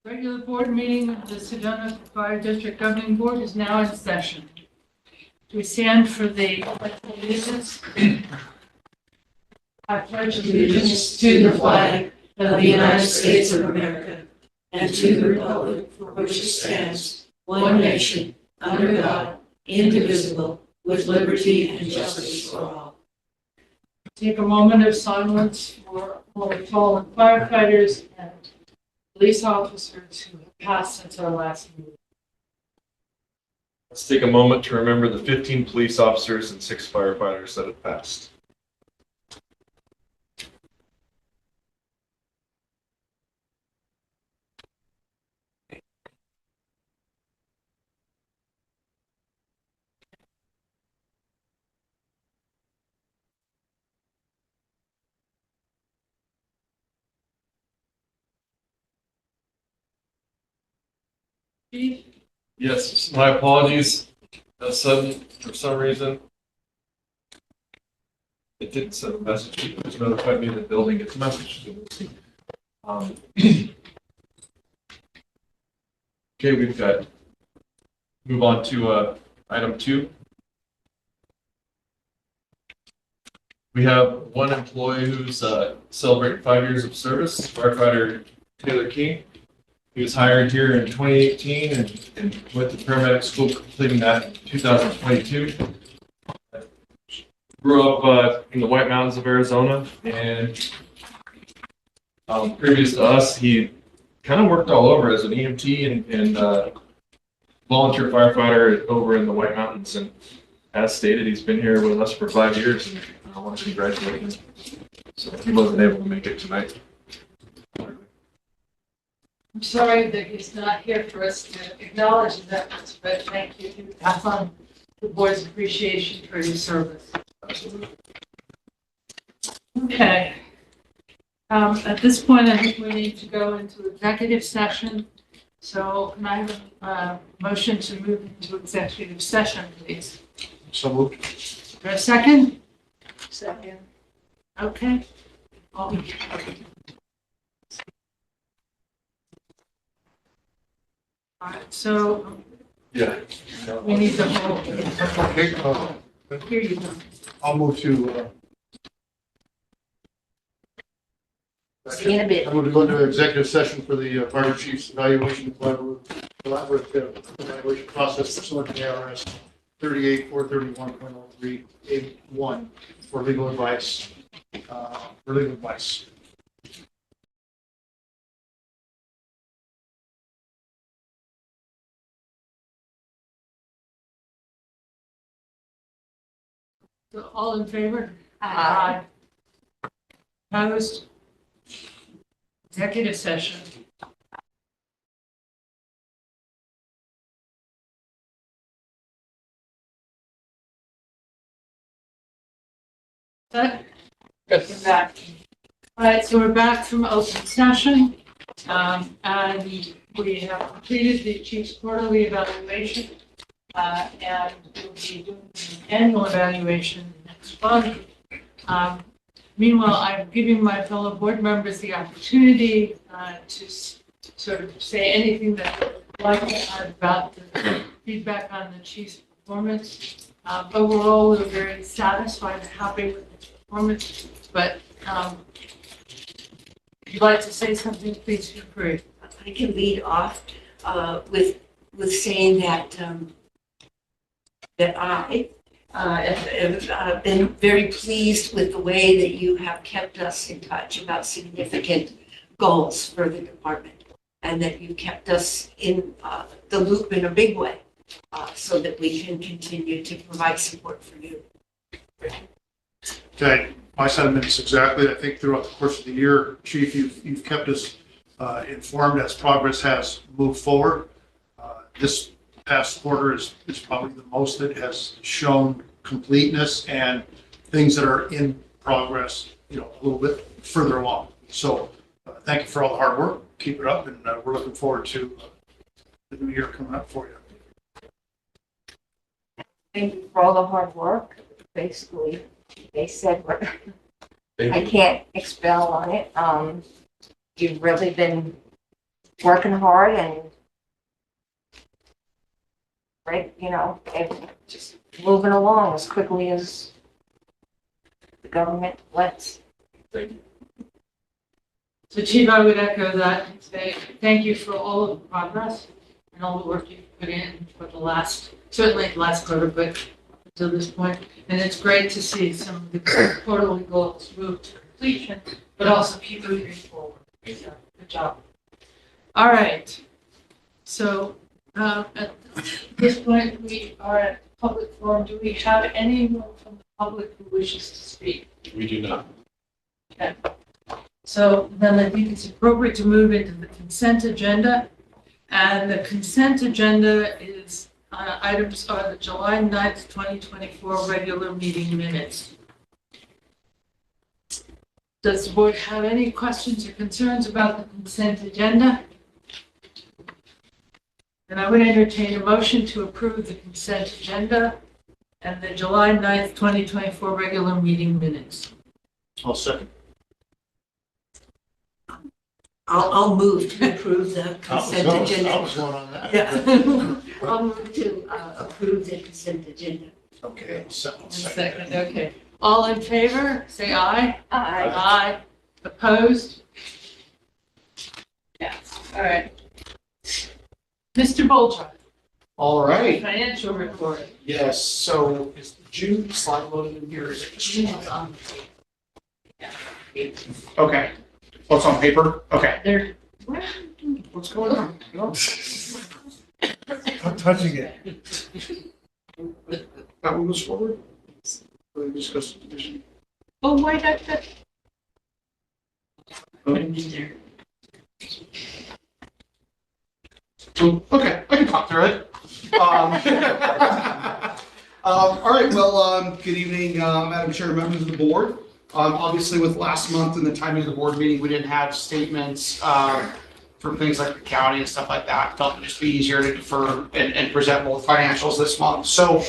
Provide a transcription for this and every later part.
Regular board meeting of the Sedona Fire District Governing Board is now in session. We stand for the pledge of allegiance. I pledge allegiance to the flag of the United States of America and to the republic for which it stands, one nation, under God, indivisible, with liberty and justice for all. Take a moment of silence for all the fallen firefighters and police officers who have passed since our last meeting. Let's take a moment to remember the 15 police officers and 6 firefighters that have passed. Chief? Yes, my apologies. Sudden, for some reason, it didn't send a message. It just notified me the building gets a message. Okay, we've got, move on to item 2. We have one employee who's celebrating 5 years of service, firefighter Taylor King. He was hired here in 2018 and went to paramedic school, completing that in 2022. Grew up in the White Mountains of Arizona, and previous to us, he kind of worked all over as an EMT and volunteer firefighter over in the White Mountains. And as stated, he's been here with us for 5 years, and I want to congratulate him. So he wasn't able to make it tonight. I'm sorry that he's not here for us to acknowledge that, but thank you. You pass on the board's appreciation for your service. Okay. At this point, I think we need to go into executive session. So can I have a motion to move into executive session, please? So moved. Is there a second? Second. Okay. All right, so Yeah. we need the whole, Okay, here you go. I'll move to, See you in a bit. I'm going to go into executive session for the fire chief's evaluation collaborative evaluation process pursuant to the IRS 38-431.0381 for legal advice. So all in favor? Aye. Opposed? Executive session. That? You're back. All right, so we're back from open session. And we have completed the chief's quarterly evaluation. And we'll be doing an annual evaluation next month. Meanwhile, I'm giving my fellow board members the opportunity to sort of say anything that they would like to add about the feedback on the chief's performance. Overall, we're very satisfied and happy with his performance. But if you'd like to say something, please feel free. I can lead off with saying that I have been very pleased with the way that you have kept us in touch about significant goals for the department, and that you've kept us in the loop in a big way, so that we can continue to provide support for you. Okay, my sentiments exactly. I think throughout the course of the year, Chief, you've kept us informed as progress has moved forward. This past quarter is probably the most that has shown completeness and things that are in progress, a little bit further along. So thank you for all the hard work. Keep it up, and we're looking forward to the new year coming up for you. Thank you for all the hard work. Basically, they said I can't expel on it. You've really been working hard and and just moving along as quickly as the government lets. Thank you. So Chief, I would echo that and say thank you for all of the progress and all the work you've put in for certainly the last quarter, but up until this point. And it's great to see some of the quarterly goals move to completion, but also keep moving forward. So, good job. All right. So at this point, we are at public forum. Do we have anyone from the public who wishes to speak? We do not. Okay. So then I think it's appropriate to move into the consent agenda. And the consent agenda is items are the July 9th, 2024 regular meeting minutes. Does the board have any questions or concerns about the consent agenda? And I would entertain a motion to approve the consent agenda and the July 9th, 2024 regular meeting minutes. I'll second. I'll move to approve the consent I agenda. was going on that. Yeah. I'll move to approve the consent agenda. Okay, second. One second, okay. All in favor, say aye. Aye. Aye. Opposed? Yes, all right. Mr. Bolger, All right. financial report. Yes. So is the June slide loaded in here? Is it? Okay. Oh, it's on paper? Okay. There, What's going on? No? I'm touching it. That one goes forward? Or discuss division? oh, why not that? Okay, I can talk through it. All right, well, good evening, Madam Chair, members of the board. Obviously, with last month and the timing of the board meeting, we didn't have statements for things like the county and stuff like that. Felt it'd just be easier to defer and present both financials this month. So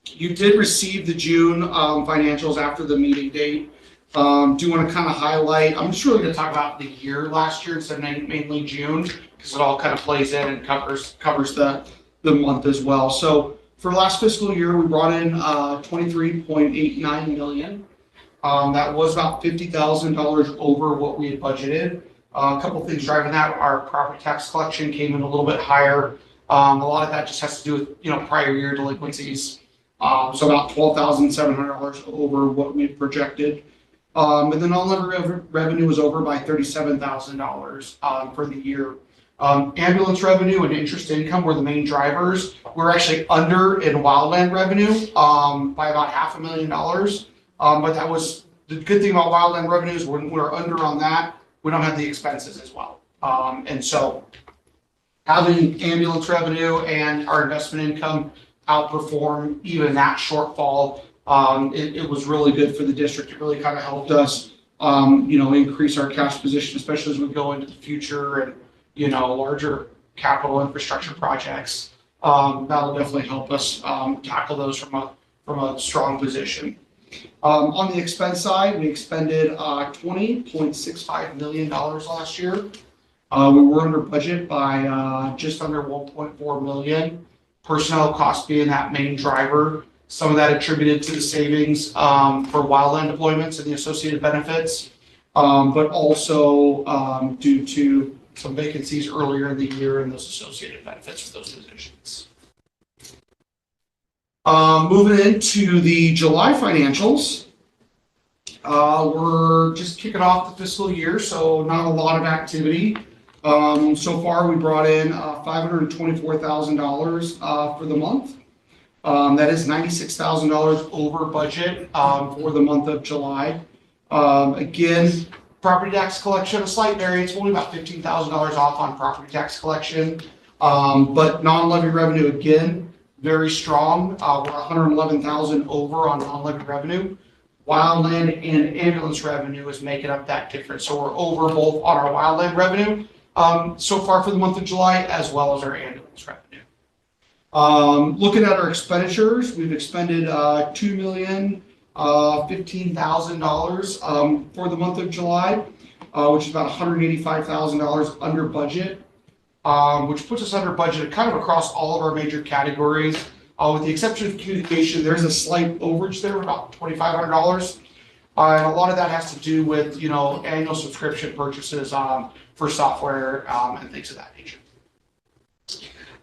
you did receive the June financials after the meeting date. Do want to kind of highlight, I'm just really going to talk about the year last year instead of mainly June, because it all kind of plays in and covers the month as well. So for last fiscal year, we brought in 23.89 million. That was about $50,000 over what we had budgeted. A couple things driving that. Our property tax collection came in a little bit higher. A lot of that just has to do with prior year delinquencies. So about $12,700 over what we had projected. And then non-levy revenue was over by $37,000 for the year. Ambulance revenue and interest income were the main drivers. We're actually under in wildland revenue by about $500,000. But that was the good thing about wildland revenues. When we're under on that, we don't have the expenses as well. And so having ambulance revenue and our investment income outperform even that shortfall, it was really good for the district. It really kind of helped us, increase our cash position, especially as we go into the future and, larger capital infrastructure projects. That'll definitely help us tackle those from a strong position. On the expense side, we expended $20.65 million last year. We were under budget by just under 1.4 million. Personnel costs being that main driver. Some of that attributed to the savings for wildland deployments and the associated benefits, but also due to some vacancies earlier in the year and those associated benefits for those positions. Moving into the July financials, we're just kicking off the fiscal year, so not a lot of activity. So far, we brought in $524,000 for the month. That is $96,000 over budget for the month of July. Again, property tax collection, a slight variance, only about $15,000 off on property tax collection. But non-levy revenue, again, very strong. We're $111,000 over on non-levy revenue. Wildland and ambulance revenue is making up that difference. So we're over both on our wildland revenue so far for the month of July, as well as our ambulance revenue. Looking at our expenditures, we've expended $2,015,000 for the month of July. which is about $185,000 under budget, which puts us under budget kind of across all of our major categories. With the exception of communication, there's a slight overage there, about $2,500. And a lot of that has to do with, annual subscription purchases for software and things of that nature.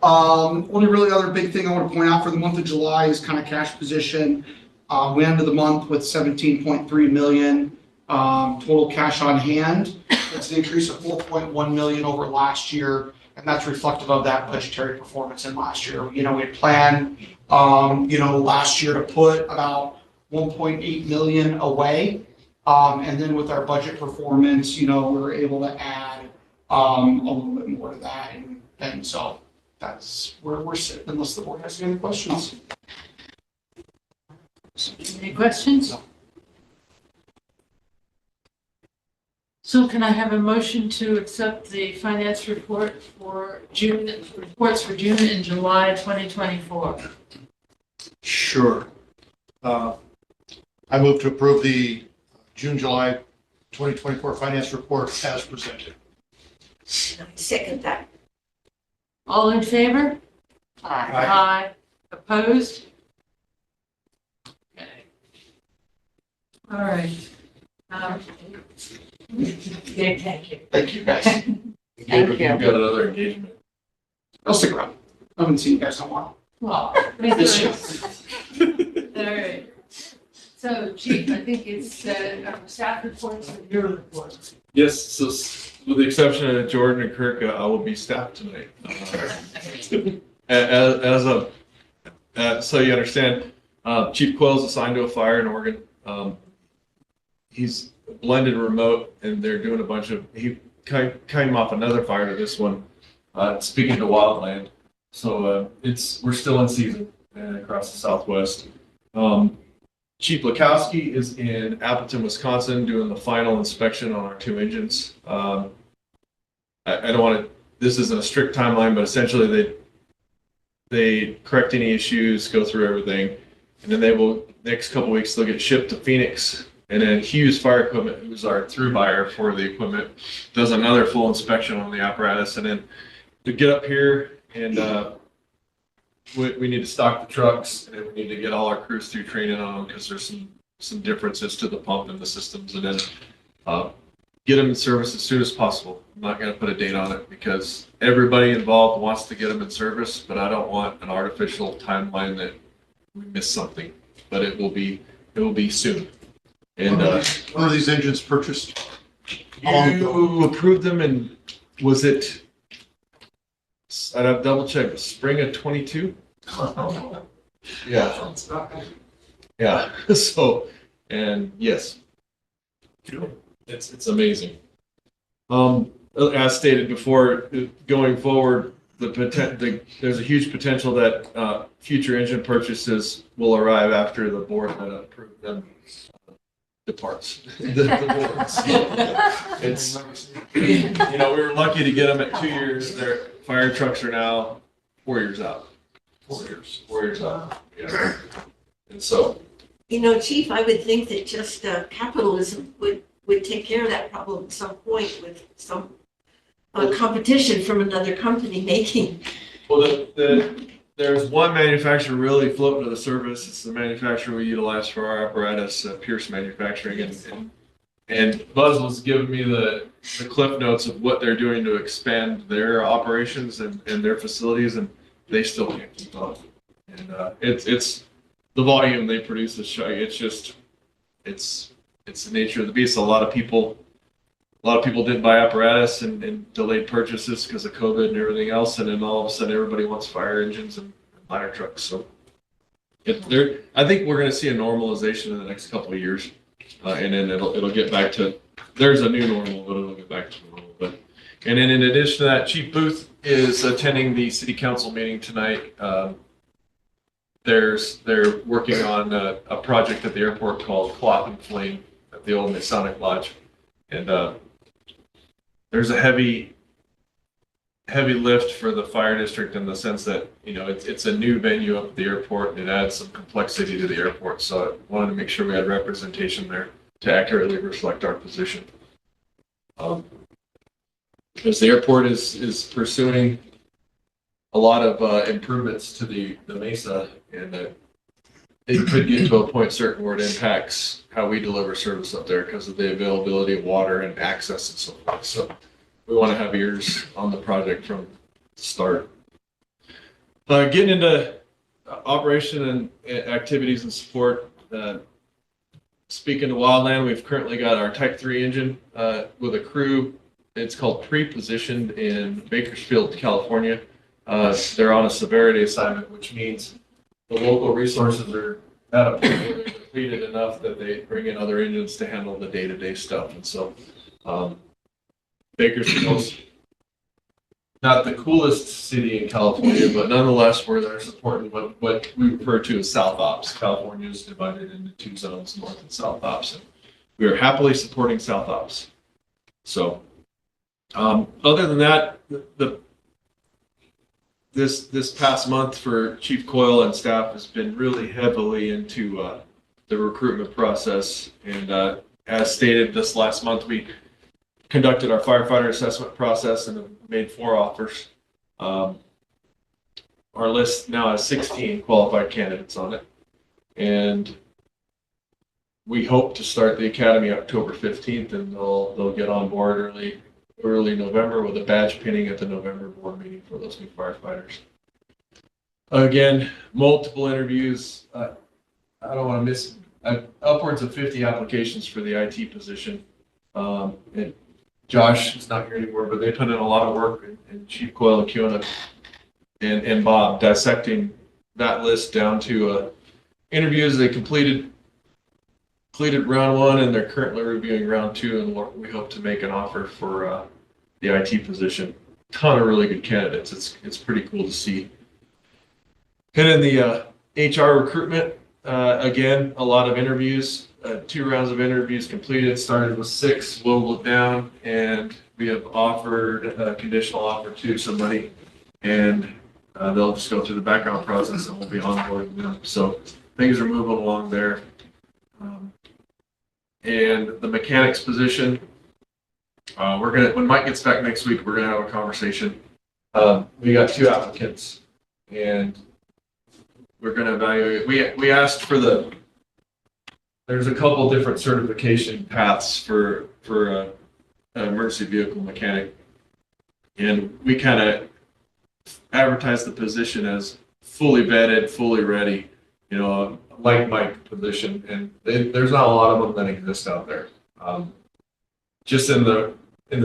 Only really other big thing I want to point out for the month of July is kind of cash position. We ended the month with 17.3 million total cash on hand. That's an increase of 4.1 million over last year, and that's reflective of that budgetary performance in last year. We had planned, last year to put about 1.8 million away, and then with our budget performance, we were able to add a little bit more to that, and so that's where we're sitting. Unless the board has any questions. Any questions? So can I have a motion to accept the finance report for reports for June and July 2024? Sure. I move to approve the June, July 2024 finance report as presented. Second that. All in favor? Aye. Aye. Opposed? Okay. All right. Okay, thank you. Thank you, guys. Thank You've you. got another engagement. I'll stick around. I haven't seen you guys in a while. Well, This year. all right. So, Chief, I think it's staff reports and your reports. Yes, so with the exception of Jordan and Kirk, I will be staffed tonight. So you understand, Chief Quill's assigned to a fire in Oregon. He's blended remote, and they're doing a bunch of. He came off another fire to this one. Speaking to wildland, so we're still in season across the Southwest. Chief Lukowski is in Appleton, Wisconsin, doing the final inspection on our 2 engines. I don't want to. This isn't a strict timeline, but essentially they correct any issues, go through everything, and then they will next couple weeks they'll get shipped to Phoenix, and then Hughes Fire Equipment, who's our through buyer for the equipment, does another full inspection on the apparatus, and then to get up here and we need to stock the trucks, and then we need to get all our crews through training on them because there's some differences to the pump and the systems, and then get them in service as soon as possible. I'm not going to put a date on it because everybody involved wants to get them in service, but I don't want an artificial timeline that we miss something. But it will be soon. And When are these engines purchased? you approved them, and was it? I'd have double check. Spring of 22. Yeah. Yeah. So, and yes, it's amazing. As stated before, going forward, there's a huge potential that future engine purchases will arrive after the board that approved them departs. It's we were lucky to get them at 2 years. Their fire trucks are now 4 years out. 4 years. 4 years out. Yeah. And so. Chief, I would think that just capitalism would take care of that problem at some point with some competition from another company making. Well, there's one manufacturer really floating to the surface. It's the manufacturer we utilize for our apparatus, Pierce Manufacturing, and Buzz was giving me the cliff notes of what they're doing to expand their operations and their facilities, and they still can't keep up. And it's the volume they produce is showing. It's the nature of the beast. A lot of people didn't buy apparatus and delayed purchases because of COVID and everything else, and then all of a sudden everybody wants fire engines and ladder trucks. So I think we're going to see a normalization in the next couple of years, and then it'll get back to. There's a new normal, but it'll get back to normal. And then in addition to that, Chief Booth is attending the city council meeting tonight. They're working on a project at the airport called Cloth and Flame at the old Masonic Lodge, and there's a heavy lift for the fire district in the sense that it's a new venue up at the airport, and it adds some complexity to the airport. So I wanted to make sure we had representation there to accurately reflect our position. Because the airport is pursuing a lot of improvements to the Mesa, and it could get to a point certain where it impacts how we deliver service up there because of the availability of water and access and so forth. So we want to have ears on the project from the start. Getting into operation and activities and support. Speaking to Wildland, we've currently got our Type 3 engine with a crew. It's called pre-positioned in Bakersfield, California. They're on a severity assignment, which means the local resources are at a point where they're depleted enough that they bring in other engines to handle the day-to-day stuff. And so Bakersfield's not the coolest city in California, but nonetheless, we're there supporting what we refer to as South Ops. California is divided into two zones, North and South Ops. And we are happily supporting South Ops. So other than that, this past month for Chief Coyle and staff has been really heavily into the recruitment process. And as stated this last month, we conducted our firefighter assessment process and have made 4 offers. Our list now has 16 qualified candidates on it. And we hope to start the academy October 15th, and they'll get on board early November with a badge pinning at the November board meeting for those new firefighters. Again, multiple interviews. I don't want to miss upwards of 50 applications for the IT position. And Josh is not here anymore, but they put in a lot of work, and Chief Coyle and Kiona and Bob dissecting that list down to interviews. They completed round 1, and they're currently reviewing round 2, and we hope to make an offer for the IT position. Ton of really good candidates. It's pretty cool to see. And in the HR recruitment, again, a lot of interviews. 2 rounds of interviews completed, started with 6, whittled down, and we have offered a conditional offer to somebody, and they'll just go through the background process and we'll be onboarding them. So things are moving along there. And the mechanics position, when Mike gets back next week, we're gonna have a conversation. We got 2 applicants, and we're gonna evaluate. We asked for there's a couple different certification paths for an emergency vehicle mechanic, and we kind of advertised the position as fully vetted, fully ready, like Mike position, and there's not a lot of them that exist out there. Just in the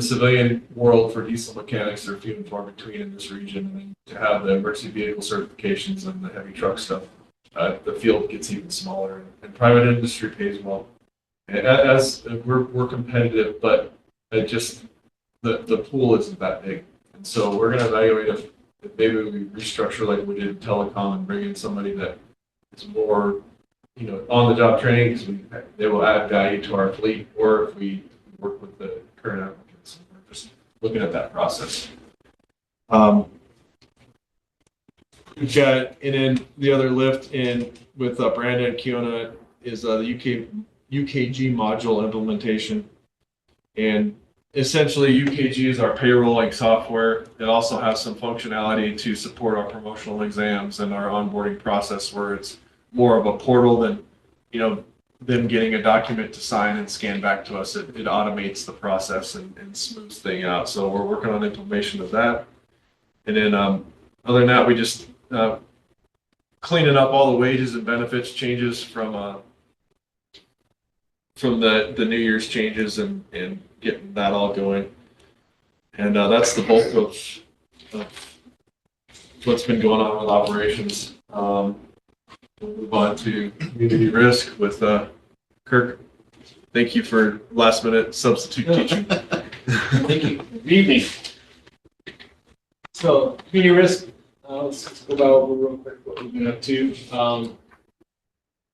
civilian world for diesel mechanics, they're few and far between in this region, and to have the emergency vehicle certifications and the heavy truck stuff, the field gets even smaller, and private industry pays well. And as we're competitive, but the pool isn't that big, and so we're going to evaluate if maybe we restructure like we did in telecom and bring in somebody that is more, on the job training, because they will add value to our fleet, or if we work with the current applicants. We're just looking at that process. We've got, and then the other lift in with Brandon and Kiona is the UKG module implementation. And essentially UKG is our payrolling software. It also has some functionality to support our promotional exams and our onboarding process, where it's more of a portal than, them getting a document to sign and scan back to us. It automates the process and smooths things out. So we're working on implementation of that. And then other than that, we just cleaning up all the wages and benefits changes from the New Year's changes and getting that all going. And that's the bulk of what's been going on with operations. We'll move on to community risk with Kirk. Thank you for last minute substitute teaching. Thank you. Good evening. So, community risk, let's go over real quick what we've been up to.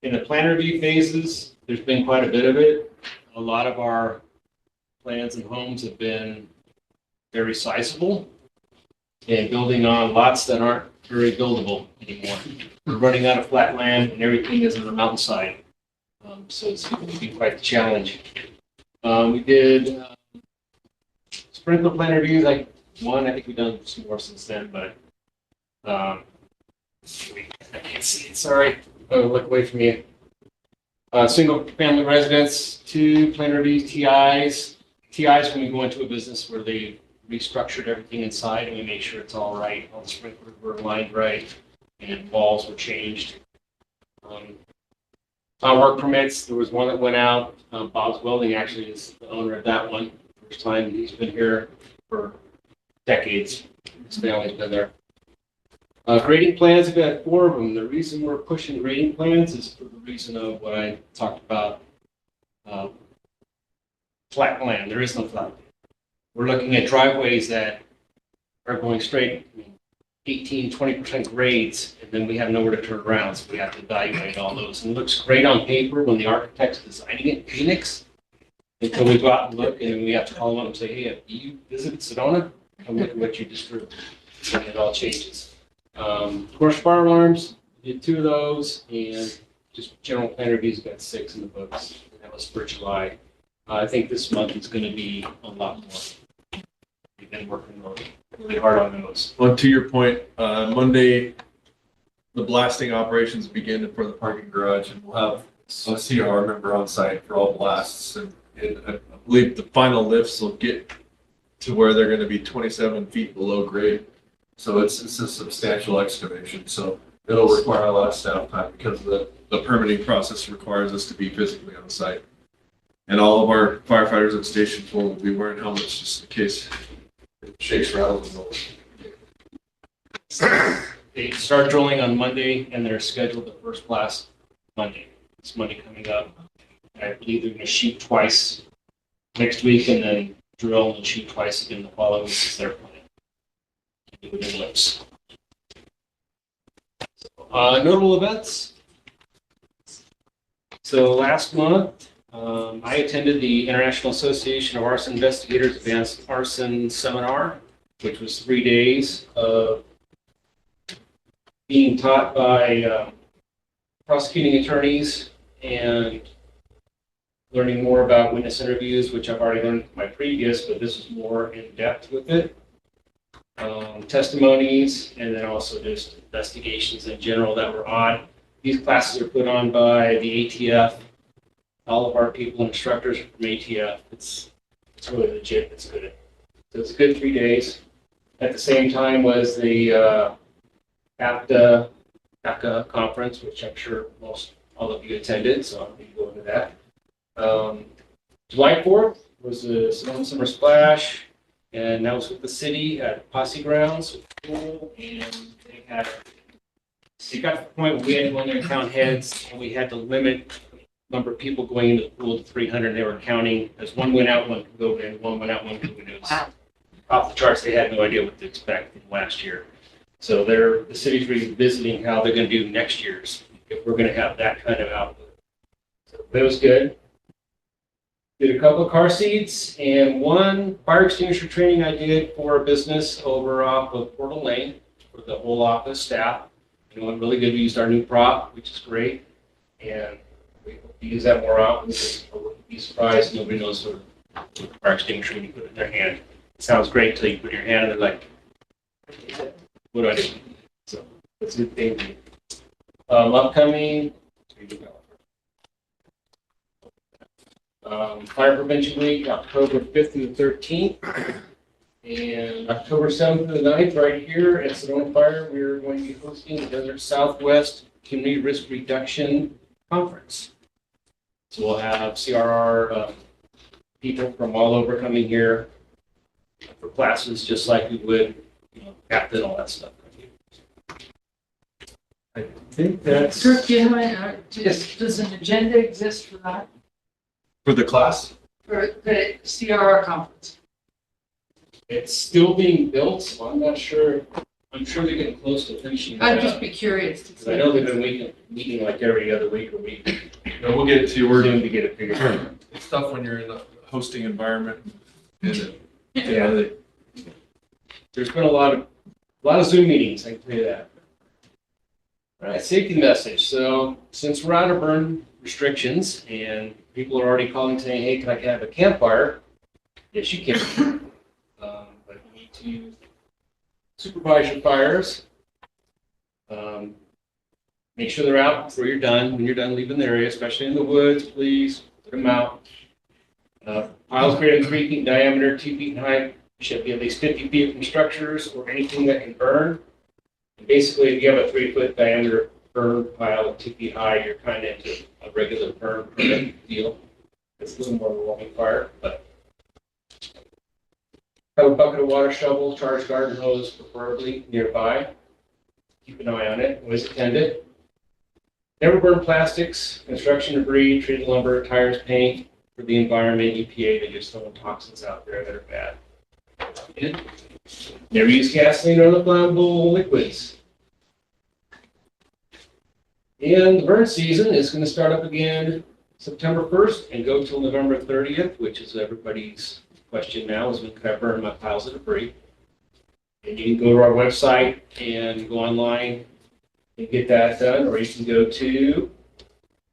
In the plan review phases, there's been quite a bit of it. A lot of our plans and homes have been very sizable and building on lots that aren't very buildable anymore. We're running out of flat land and everything is on the mountainside. So it's going to be quite the challenge. We did sprinkler plan reviews, I think we've done some more since then, but, I can't see it, sorry. Oh, look away from me. Single family residence, 2 plan reviews, TIs. TIs when we go into a business where they restructured everything inside and we make sure it's all right, all the sprinklers were aligned right, and walls were changed. Work permits, there was one that went out. Bob's Welding actually is the owner of that one. First time, he's been here for decades. His family's been there. Grading plans, we've got 4 of them. The reason we're pushing grading plans is for the reason of what I talked about. Flat land, there is no flat land. We're looking at driveways that are going straight 18, 20% grades, and then we have nowhere to turn around, so we have to evaluate all those. And it looks great on paper when the architect's designing it in Phoenix, until we go out and look, and then we have to call them up and say, hey, have you visited Sedona? Come look at what you just drew. And it all changes. Of course, fire alarms, we did 2 of those, and just general plan reviews, got 6 in the books. And that was for July. I think this month is going to be a lot more. We've been working really hard on those. Well, to your point, Monday, the blasting operations begin for the parking garage, and we'll have a CR member on site for all blasts. And I believe the final lifts will get to where they're going to be 27 feet below grade. So it's a substantial excavation. So it'll require a lot of staff time because the permitting process requires us to be physically on site. And all of our firefighters at Station 4 will be wearing helmets just in case it shakes, rattles, and rolls. They start drilling on Monday, and they're scheduled the first blast Monday. This Monday coming up. I believe they're going to shoot twice next week, and then drill and shoot twice again the following week is their plan. Do it in lifts. Notable events. So last month, I attended the International Association of Arson Investigators Advanced Arson Seminar, which was 3 days of being taught by prosecuting attorneys and learning more about witness interviews, which I've already learned from my previous, but this is more in depth with it. Testimonies, and then also just investigations in general that were on. These classes are put on by the ATF. All of our people and instructors are from ATF. It's really legit. It's good. So it's a good 3 days. At the same time was the APTA conference, which I'm sure all of you attended, so I'm going to go into that. July 4th was the Sedona Summer Splash, and that was with the city at Posse Grounds with the pool, and it got to the point where we had to go in there and count heads, and we had to limit the number of people going into the pool to 300. They were counting as one went out, one could go in, one went out, one could go in. It was off the charts. They had no idea what to expect from last year. So the city's revisiting how they're going to do next year's if we're going to have that kind of output. So that was good. Did a couple of car seats and 1 fire extinguisher training I did for a business over off of Portal Lane for the whole office staff. It went really good. We used our new prop, which is great. And we hope to use that more often because you'd be surprised. Nobody knows what a fire extinguisher when you put it in their hand. It sounds great until you put it in your hand and they're like, what do I do? So that's a good thing. Upcoming. Fire Prevention Week, October 5th through the 13th. And October 7th to the 9th, right here at Sedona Fire, we're going to be hosting the Desert Southwest Community Risk Reduction Conference. So we'll have CRR people from all over coming here for classes, just like we would, captain, all that stuff. I think that's. Kirk, do you have does an agenda exist for that? For the class? For the CRR conference? It's still being built, so I'm not sure. I'm sure they're getting close to finishing that I'd up. just be curious to 'Cause see. I know they've been meeting like every other week or week. No, we'll get it to you. We're going to get it figured out. It's tough when you're in a hosting environment. And Yeah. There's been a lot of Zoom meetings, I can tell you that. All right, safety message. So since we're out of burn restrictions and people are already calling saying, hey, can I have a campfire? Yes, you can. to supervise your fires. Make sure they're out before you're done. When you're done leaving the area, especially in the woods, please put them out. Piles greater than 3 feet in diameter, 2 feet in height, should be at least 50 feet from structures or anything that can burn. And basically, if you have a 3-foot diameter burn pile 2 feet high, you're kind of into a regular burn permit deal. It's a little more of a warming fire, but have a bucket of water, shovel, charged garden hose, preferably nearby. Keep an eye on it, always attended. Never burn plastics, construction debris, treated lumber, tires, paint for the environment, EPA, they just throwing toxins out there that are bad. And never use gasoline or other flammable liquids. And the burn season is going to start up again September 1st and go till November 30th, which is everybody's question now, is when can I burn my piles of debris? And you can go to our website and go online and get that done, or you can go to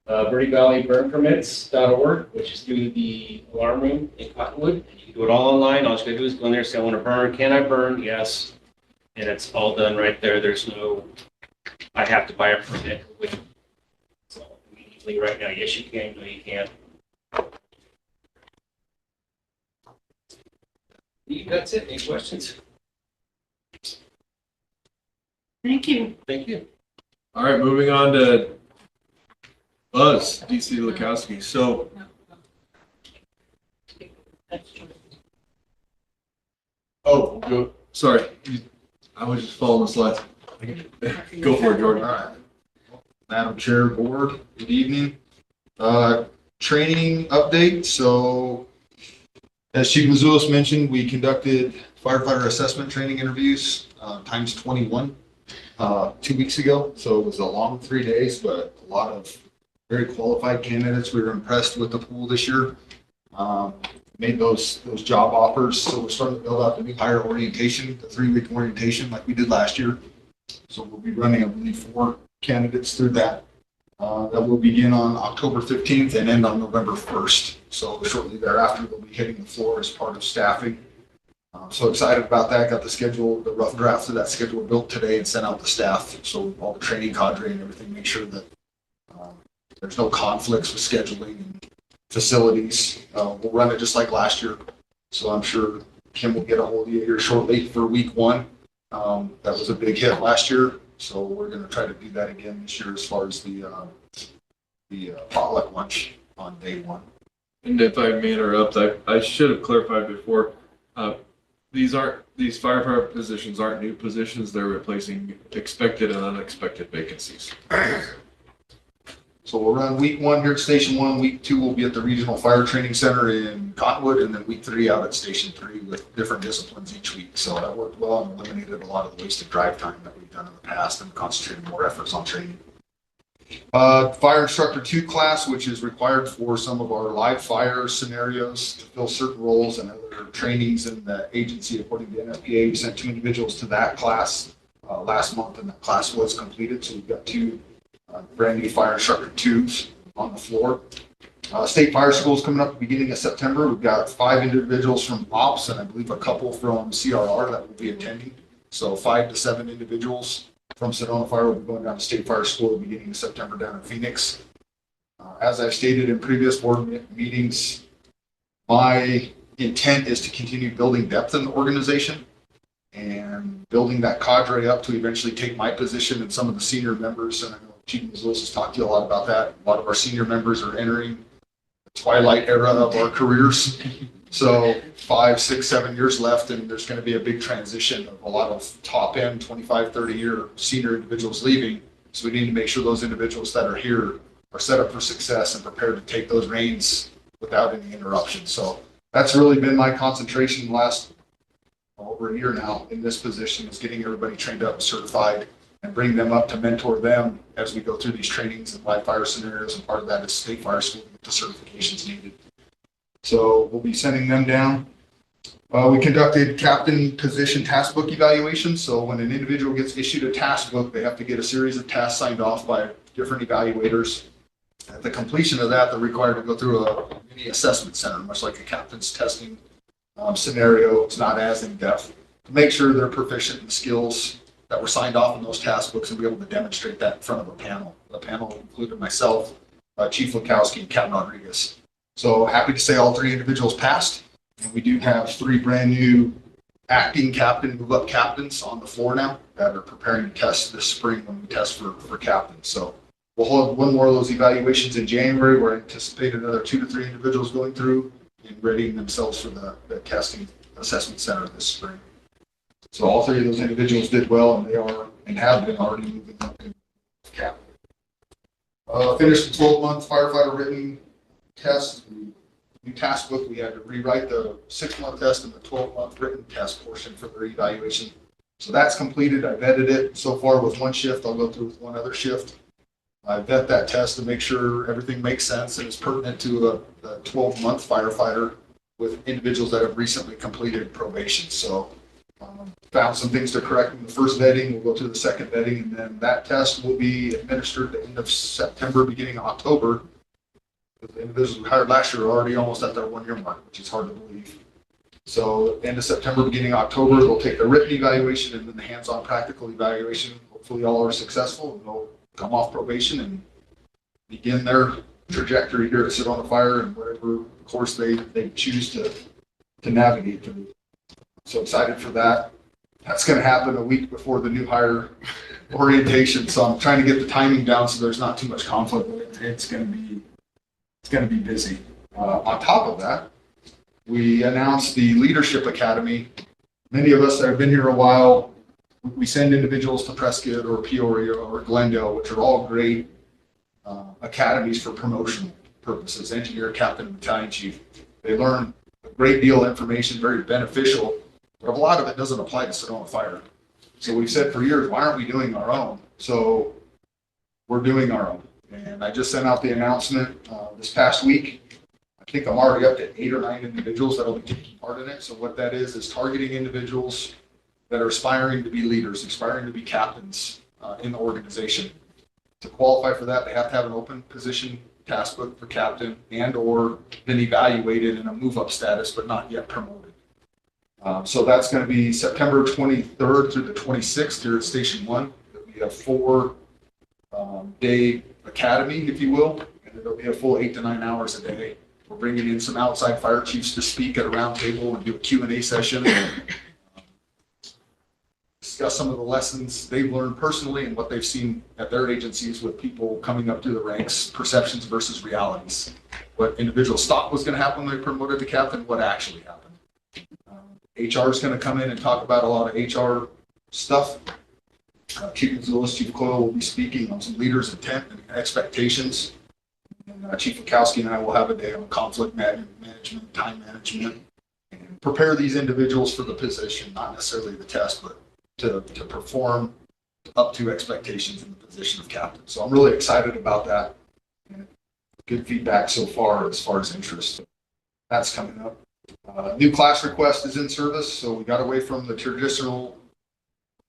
VerdiValleyBurnPermits.org, which is through the alarm room in Cottonwood. And you can do it all online. All you gotta do is go in there, say, I want to burn. Can I burn? Yes. And it's all done right there. There's no, I have to buy a permit. So immediately right now, yes, you can. No, you can't. That's it. Any questions? Thank you. Thank you. All right, moving on to Buzz, DC Lukowski. So, sorry. I was just following the slides. Go for it, Jordan. All right. Madam Chair, Board, good evening. Training update. So, as Chief Mazulis mentioned, we conducted firefighter assessment training interviews times 21 2 weeks ago. So it was a long 3 days, but a lot of very qualified candidates. We were impressed with the pool this year. Made those job offers. So we're starting to build out the new hire orientation, the 3-week orientation like we did last year. So we'll be running, I believe, 4 candidates through that. That will begin on October 15th and end on November 1st. So shortly thereafter, they'll be hitting the floor as part of staffing. So excited about that. Got the schedule, the rough draft of that schedule built today and sent out to staff. So all the training cadre and everything, make sure that there's no conflicts with scheduling and facilities. We'll run it just like last year. So I'm sure Kim will get a hold of you here shortly for week 1. That was a big hit last year. So we're going to try to do that again this year as far as the potluck lunch on day 1. And if I may interrupt, I should have clarified before. These firefighter positions aren't new positions. They're replacing expected and unexpected vacancies. So we'll run week 1 here at Station 1. Week 2 will be at the Regional Fire Training Center in Cottonwood, and then week 3 out at Station 3 with different disciplines each week. So that worked well and eliminated a lot of the wasted drive time that we've done in the past and concentrated more efforts on training. Fire Instructor 2 class, which is required for some of our live fire scenarios to fill certain roles and other trainings in the agency. According to NFPA, we sent 2 individuals to that class last month, and that class was completed. So we've got 2 brand new Fire Instructor 2s on the floor. State Fire School is coming up at the beginning of September. We've got 5 individuals from OPS and I believe a couple from CRR that will be attending. So 5 to 7 individuals from Sedona Fire will be going down to State Fire School at the beginning of September down in Phoenix. As I've stated in previous board meetings, my intent is to continue building depth in the organization and building that cadre up to eventually take my position and some of the senior members. And I know Chief Mazulis has talked to you a lot about that. A lot of our senior members are entering the twilight era of our careers. So 5, 6, 7 years left, and there's going to be a big transition of a lot of top end 25, 30-year senior individuals leaving. So we need to make sure those individuals that are here are set up for success and prepared to take those reins without any interruption. So that's really been my concentration the last over a year now in this position, is getting everybody trained up and certified and bring them up to mentor them as we go through these trainings and live fire scenarios. And part of that is State Fire School to get the certifications needed. So we'll be sending them down. We conducted captain position task book evaluations. So when an individual gets issued a task book, they have to get a series of tasks signed off by different evaluators. At the completion of that, they're required to go through a mini assessment center, much like a captain's testing scenario. It's not as in-depth, to make sure they're proficient in skills that were signed off in those task books and be able to demonstrate that in front of a panel. The panel included myself, Chief Lukowski, and Captain Rodriguez. So happy to say all 3 individuals passed. And we do have 3 brand new acting captain, move up captains on the floor now that are preparing to test this spring when we test for captains. So we'll hold one more of those evaluations in January. We're anticipating another 2 to 3 individuals going through and readying themselves for the testing assessment center this spring. So all 3 of those individuals did well, and they are and have been already moving up to captain. Finished the 12-month firefighter written test. New task book, we had to rewrite the 6-month test and the 12-month written test portion for their evaluation. So that's completed. I vetted it so far with 1 shift. I'll go through with 1 other shift. I vet that test to make sure everything makes sense and is pertinent to a 12-month firefighter with individuals that have recently completed probation. So found some things to correct in the first vetting. We'll go to the second vetting, and then that test will be administered at the end of September, beginning of October. The individuals we hired last year are already almost at their 1-year mark, which is hard to believe. So end of September, beginning of October, they'll take the written evaluation and then the hands-on practical evaluation. Hopefully all are successful and they'll come off probation and begin their trajectory here at Sedona Fire and whatever course they choose to navigate through. So excited for that. That's going to happen a week before the new hire orientation. So I'm trying to get the timing down so there's not too much conflict. It's going to be busy. On top of that, we announced the Leadership Academy. Many of us that have been here a while, we send individuals to Prescott or Peoria or Glendale, which are all great academies for promotional purposes, engineer, captain, battalion chief. They learn a great deal of information, very beneficial, but a lot of it doesn't apply to Sedona Fire. So we've said for years, why aren't we doing our own? So we're doing our own. And I just sent out the announcement this past week. I think I'm already up to 8 or 9 individuals that will be taking part in it. So what that is targeting individuals that are aspiring to be leaders, aspiring to be captains in the organization. To qualify for that, they have to have an open position task book for captain and or been evaluated in a move-up status, but not yet promoted. So that's going to be September 23rd through the 26th here at Station 1. We have 4-day academy, if you will, and it'll be a full 8 to 9 hours a day. We're bringing in some outside fire chiefs to speak at a round table and do a Q&A session. Discuss some of the lessons they've learned personally and what they've seen at their agencies with people coming up through the ranks, perceptions versus realities. What individuals thought was going to happen when they promoted to captain, what actually happened. HR is going to come in and talk about a lot of HR stuff. Chief Zulus, Chief Coyle will be speaking on some leaders' intent and expectations. And Chief Lukowski and I will have a day on conflict management, time management, and prepare these individuals for the position, not necessarily the test, but to perform up to expectations in the position of captain. So I'm really excited about that. And good feedback so far as interest. That's coming up. New class request is in service, so we got away from the traditional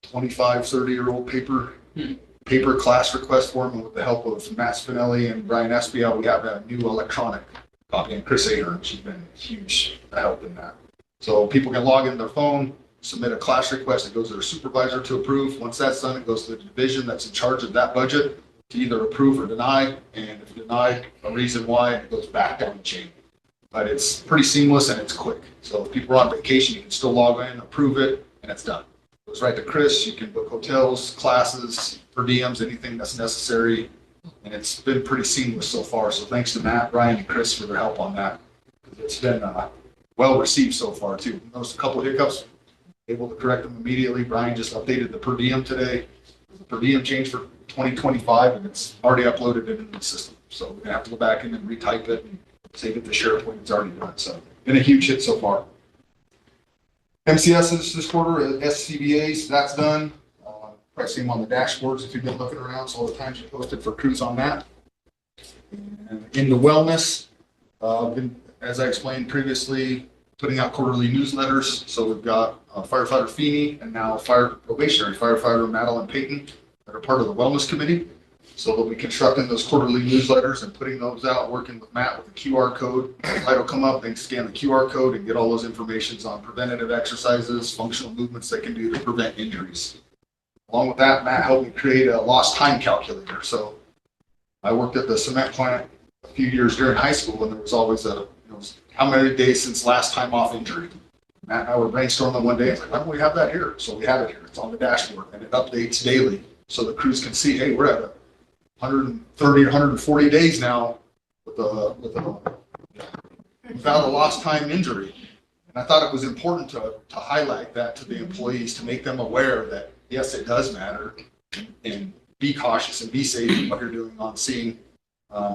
25, 30-year-old paper class request form, and with the help of Matt Spinelli and Brian Espiel, we have a new electronic copy, and Chris Ahern, she's been huge help in that. So people can log in their phone, submit a class request, it goes to their supervisor to approve. Once that's done, it goes to the division that's in charge of that budget to either approve or deny, and if denied, a reason why, it goes back down the chain. But it's pretty seamless and it's quick. So if people are on vacation, you can still log in, approve it, and it's done. It goes right to Chris. You can book hotels, classes, per diems, anything that's necessary. And it's been pretty seamless so far. So thanks to Matt, Brian, and Chris for their help on that. It's been well received so far too. Noticed a couple of hiccups, able to correct them immediately. Brian just updated the per diem today. The per diem changed for 2025 and it's already uploaded into the system. So we're gonna have to go back in and retype it and save it to SharePoint. It's already done. So been a huge hit so far. MCSs this quarter, SCBAs, that's done. Probably see them on the dashboards if you've been looking around. So all the times you posted for crews on that. And in the wellness, as I explained previously, putting out quarterly newsletters. So we've got firefighter Feeney and now probationary firefighter Madeline Payton that are part of the wellness committee. So they'll be constructing those quarterly newsletters and putting those out, working with Matt with the QR code. The light will come up, they can scan the QR code and get all those informations on preventative exercises, functional movements they can do to prevent injuries. Along with that, Matt helped me create a lost time calculator. So I worked at the cement plant a few years during high school, and there was always how many days since last time off injury. Matt and I were brainstorming one day. It's like, why don't we have that here? So we have it here. It's on the dashboard, and it updates daily, so the crews can see, hey, we're at 130, 140 days now without a lost time injury. And I thought it was important to highlight that to the employees, to make them aware that yes, it does matter, and be cautious and be safe in what you're doing on scene,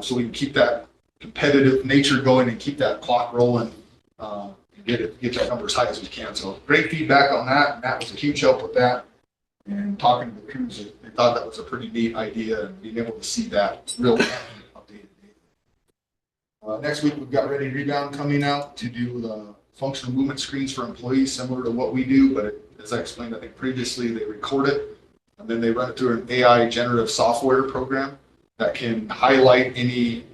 so we can keep that competitive nature going and keep that clock rolling, and get that number as high as we can. So great feedback on that. Matt was a huge help with that. And talking to the crews, they thought that was a pretty neat idea, and being able to see that real updated data. Next week, we've got Ready Rebound coming out to do the functional movement screens for employees, similar to what we do, but as I explained, I think previously, they record it, and then they run it through an AI generative software program that can highlight any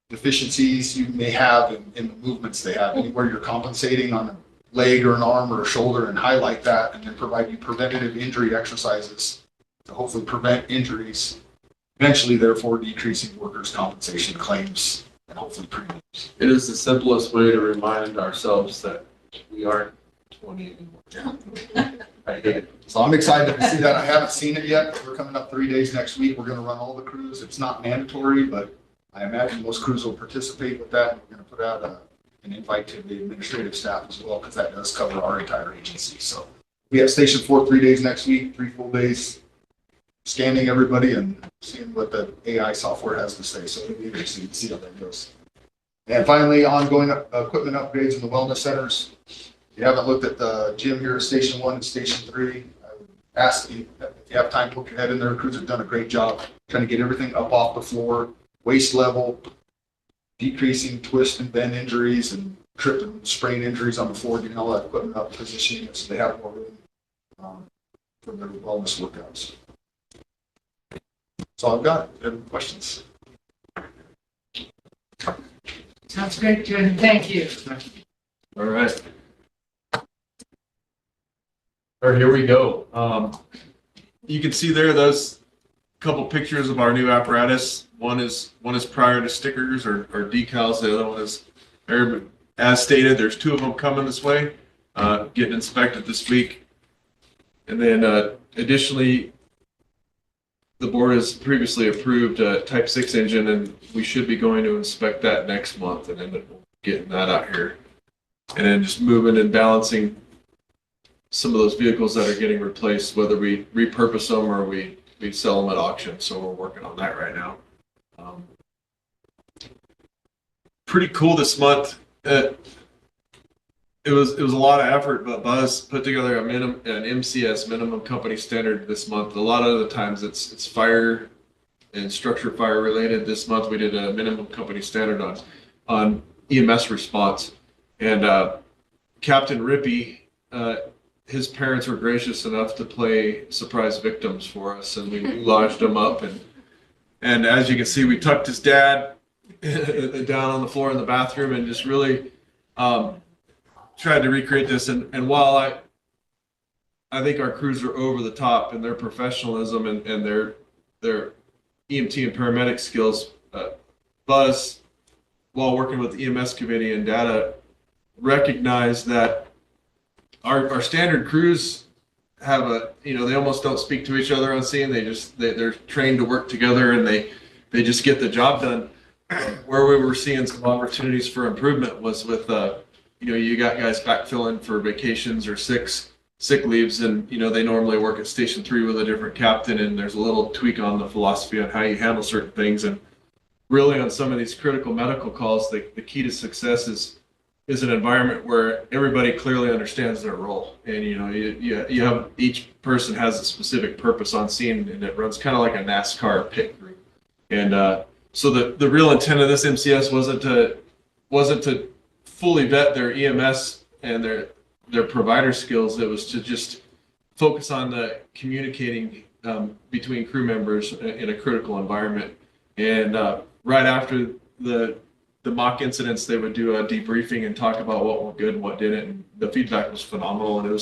deficiencies you may have in the movements they have, anywhere you're compensating on a leg or an arm or a shoulder, and highlight that, and then provide you preventative injury exercises to hopefully prevent injuries, eventually therefore decreasing workers' compensation claims and hopefully premiums. It is the simplest way to remind ourselves that we aren't 20 anymore. I hate it. So I'm excited to see that. I haven't seen it yet. We're coming up 3 days next week. We're going to run all the crews. It's not mandatory, but I imagine most crews will participate with that. We're going to put out an invite to the administrative staff as well, because that does cover our entire agency. So we have Station 4 3 days next week, 3 full days, scanning everybody and seeing what the AI software has to say. So it'll be interesting to see how that goes. And finally, ongoing equipment upgrades in the wellness centers. If you haven't looked at the gym here at Station 1 and Station 3, I would ask you, if you have time, poke your head in there. Crews have done a great job trying to get everything up off the floor, waist level, decreasing twist and bend injuries and trip and sprain injuries on the floor, getting all that equipment up, positioning it so they have more room for their wellness workouts. That's all I've got. Any questions? Sounds great, Jordan. Thank you. All right. All right, here we go. You can see there those couple pictures of our new apparatus. One is prior to stickers or decals. The other one is, as stated, there's 2 of them coming this way, getting inspected this week. And then additionally, the board has previously approved a Type 6 engine, and we should be going to inspect that next month and end up getting that out here. And then just moving and balancing some of those vehicles that are getting replaced, whether we repurpose them or we sell them at auction. So we're working on that right now. Pretty cool this month. It was a lot of effort, but Buzz put together an MCS, minimum company standard, this month. A lot of the times it's fire and structure fire related. This month we did a minimum company standard on EMS response. And Captain Rippey, his parents were gracious enough to play surprise victims for us, and we lodged them up. And as you can see, we tucked his dad down on the floor in the bathroom and just really tried to recreate this. And while I think our crews are over the top in their professionalism and their EMT and paramedic skills, Buzz, while working with the EMS committee and data, recognized that our standard crews have they almost don't speak to each other on scene. They're trained to work together, and they just get the job done. Where we were seeing some opportunities for improvement was with you got guys backfilling for vacations or sick leaves, and they normally work at Station 3 with a different captain, and there's a little tweak on the philosophy on how you handle certain things. And really on some of these critical medical calls, the key to success is an environment where everybody clearly understands their role, and you have each person has a specific purpose on scene, and it runs kind of like a NASCAR pit group. And so the real intent of this MCS wasn't to fully vet their EMS and their provider skills. It was to just focus on the communicating between crew members in a critical environment. And right after the mock incidents, they would do a debriefing and talk about what went good and what didn't. And the feedback was phenomenal. And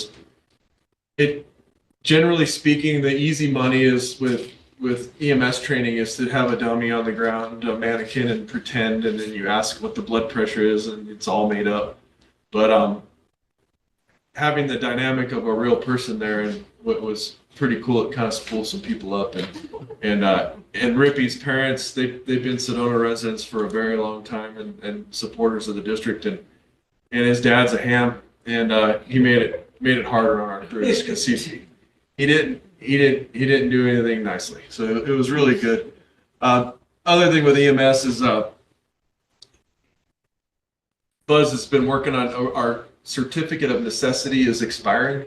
it generally speaking, the easy money is with EMS training is to have a dummy on the ground, a mannequin, and pretend, and then you ask what the blood pressure is, and it's all made up. But having the dynamic of a real person there, and what was pretty cool, it kind of spooled some people up. And Rippy's parents, they've been Sedona residents for a very long time, and supporters of the district, and his dad's a ham, and he made it harder on our crews because he didn't do anything nicely. So it was really good. Other thing with EMS is Buzz has been working on our certificate of necessity is expiring.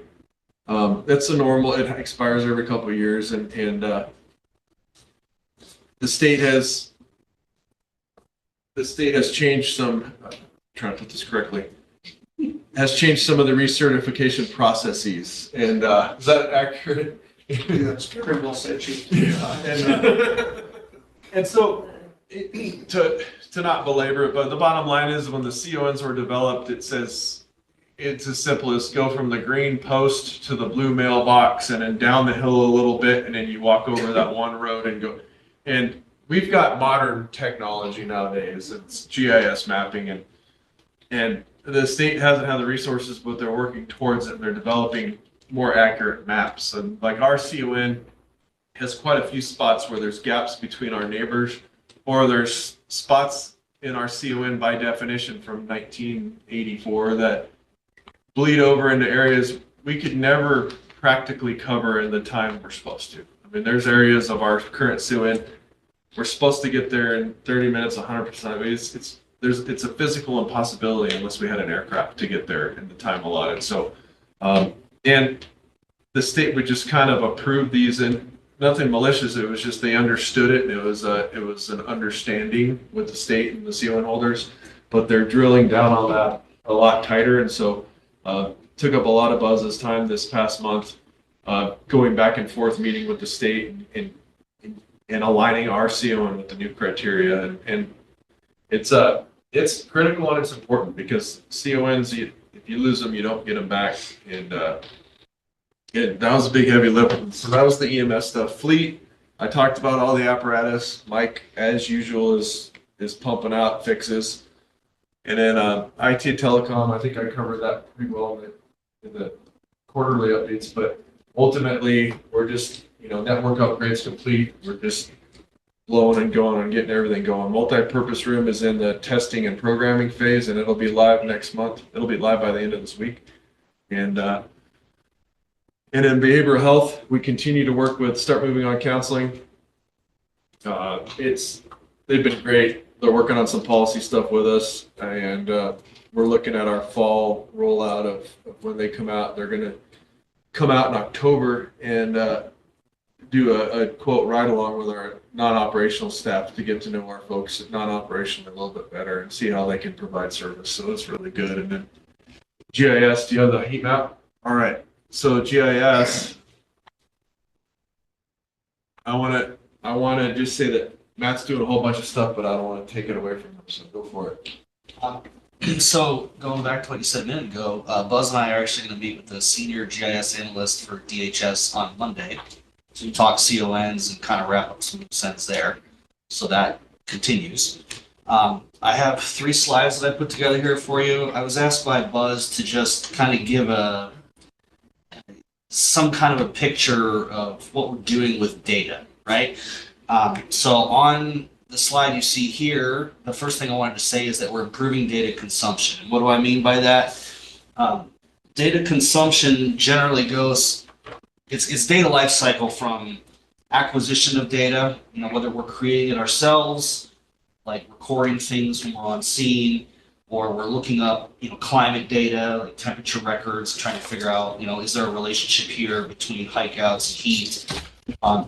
That's a normal, it expires every couple of years, and the state has changed some, trying to put this correctly, has changed some of the recertification processes. And is that accurate? That's very well said, Chief. And so to not belabor it, but the bottom line is when the CONs were developed, it says it's as simple as go from the green post to the blue mailbox and then down the hill a little bit, and then you walk over that one road and go. And we've got modern technology nowadays. It's GIS mapping, and the state hasn't had the resources, but they're working towards it. And they're developing more accurate maps. And like our CON has quite a few spots where there's gaps between our neighbors, or there's spots in our CON by definition from 1984 that bleed over into areas we could never practically cover in the time we're supposed to. I mean, there's areas of our current CON we're supposed to get there in 30 minutes, 100%. I mean, it's a physical impossibility unless we had an aircraft to get there in the time allotted. So, and the state would just kind of approve these, and nothing malicious. It was just they understood it. And it was an understanding with the state and the CON holders, but they're drilling down on that a lot tighter. And so, took up a lot of Buzz's time this past month, going back and forth, meeting with the state and aligning our CON with the new criteria. And it's critical and it's important because CONs, if you lose them, you don't get them back. And that was a big heavy lift. So that was the EMS stuff. Fleet, I talked about all the apparatus. Mike, as usual, is pumping out fixes. And then IT telecom, I think I covered that pretty well in the quarterly updates. But ultimately, we're just, network upgrades complete. We're just blowing and going and getting everything going. Multi-purpose room is in the testing and programming phase, and it'll be live next month. It'll be live by the end of this week. And in behavioral health, we continue to work with Start Moving On Counseling. They've been great. They're working on some policy stuff with us, and we're looking at our fall rollout of when they come out. They're going to come out in October and do a quote ride along with our non-operational staff to get to know our folks at non-operational a little bit better and see how they can provide service. So it's really good. And then GIS, do you have the heat map? All right. So GIS, I want to just say that Matt's doing a whole bunch of stuff, but I don't want to take it away from him. So go for it. So going back to what you said a minute ago, Buzz and I are actually going to meet with the senior GIS analyst for DHS on Monday to talk CONs and kind of wrap up some loose ends there. So that continues. I have 3 slides that I put together here for you. I was asked by Buzz to just kind of give some kind of a picture of what we're doing with data, right? So on the slide you see here, the first thing I wanted to say is that we're improving data consumption. And what do I mean by that? Data consumption generally goes, it's data life cycle from acquisition of data, whether we're creating it ourselves, like recording things when we're on scene, or we're looking up, climate data, like temperature records, trying to figure out, is there a relationship here between hike outs and heat?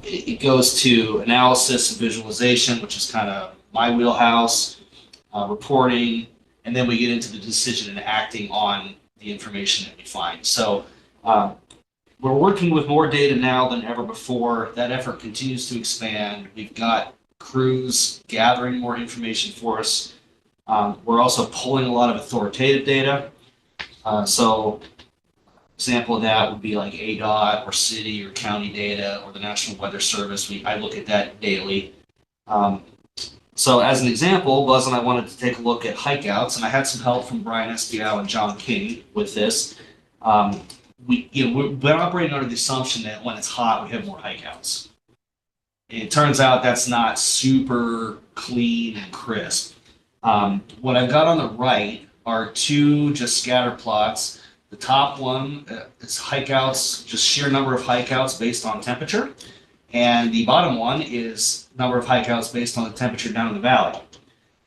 It goes to analysis and visualization, which is kind of my wheelhouse, reporting, and then we get into the decision and acting on the information that we find. So we're working with more data now than ever before. That effort continues to expand. We've got crews gathering more information for us. We're also pulling a lot of authoritative data. So example of that would be like ADOT or city or county data or the National Weather Service. I look at that daily. So as an example, Buzz and I wanted to take a look at hikeouts, and I had some help from Brian Espiau and John King with this. We've been operating under the assumption that when it's hot, we have more hikeouts. It turns out that's not super clean and crisp. What I've got on the right are two just scatter plots. The top one is hikeouts, just sheer number of hikeouts based on temperature. And the bottom one is number of hikeouts based on the temperature down in the valley.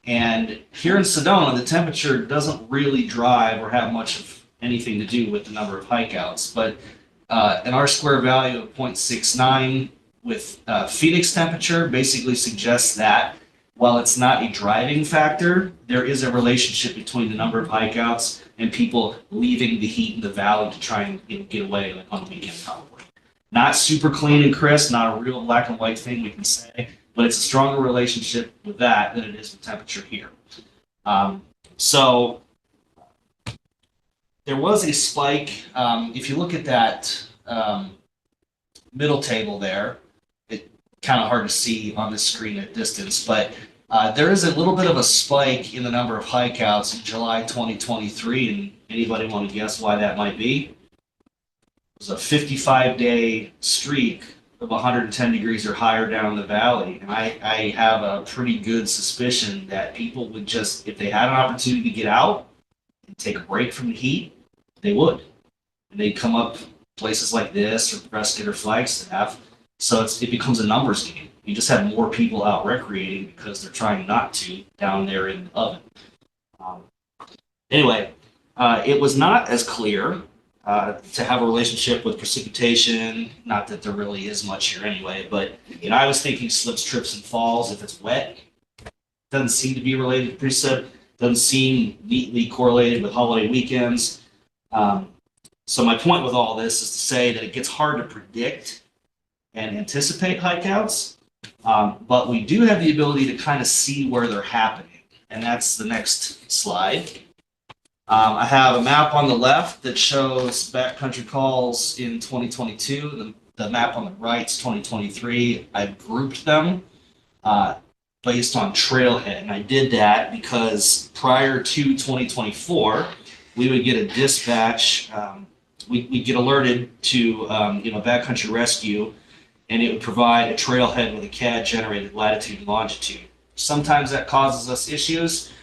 And here in Sedona, the temperature doesn't really drive or have much of anything to do with the number of hikeouts. But an R-square value of 0.69 with Phoenix temperature basically suggests that while it's not a driving factor, there is a relationship between the number of hikeouts and people leaving the heat in the valley to try and get away, like on the weekend probably. Not super clean and crisp, not a real black and white thing we can say, but it's a stronger relationship with that than it is with temperature here. So there was a spike. If you look at that middle table there, it's kind of hard to see on this screen at distance, but there is a little bit of a spike in the number of hikeouts in July 2023, and anybody want to guess why that might be? It was a 55-day streak of 110 degrees or higher down the valley. And I have a pretty good suspicion that people would just, if they had an opportunity to get out and take a break from the heat, they would. And they'd come up places like this or Prescott or Flagstaff. So it becomes a numbers game. You just have more people out recreating because they're trying not to down there in the oven. Anyway, it was not as clear to have a relationship with precipitation. Not that there really is much here anyway, but I was thinking slips, trips, and falls if it's wet. Doesn't seem to be related to precip. Doesn't seem neatly correlated with holiday weekends. So my point with all this is to say that it gets hard to predict and anticipate hikeouts, but we do have the ability to kind of see where they're happening, and that's the next slide. I have a map on the left that shows backcountry calls in 2022. The map on the right is 2023. I've grouped them based on trailhead, and I did that because prior to 2024, we would get a dispatch. We'd get alerted to backcountry rescue, and it would provide a trailhead with a CAD-generated latitude and longitude. Sometimes that causes us issues,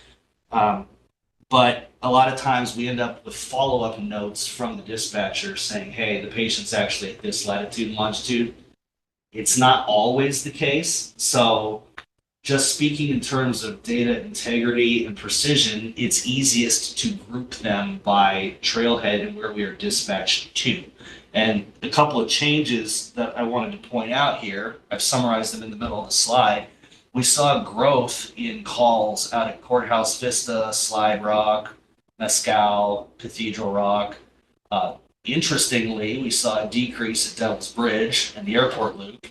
but a lot of times we end up with follow-up notes from the dispatcher saying, hey, the patient's actually at this latitude and longitude. It's not always the case. So just speaking in terms of data integrity and precision, it's easiest to group them by trailhead and where we are dispatched to. And a couple of changes that I wanted to point out here, I've summarized them in the middle of the slide. We saw growth in calls out at Courthouse Vista, Slide Rock, Mescal, Cathedral Rock. Interestingly, we saw a decrease at Devil's Bridge and the airport loop,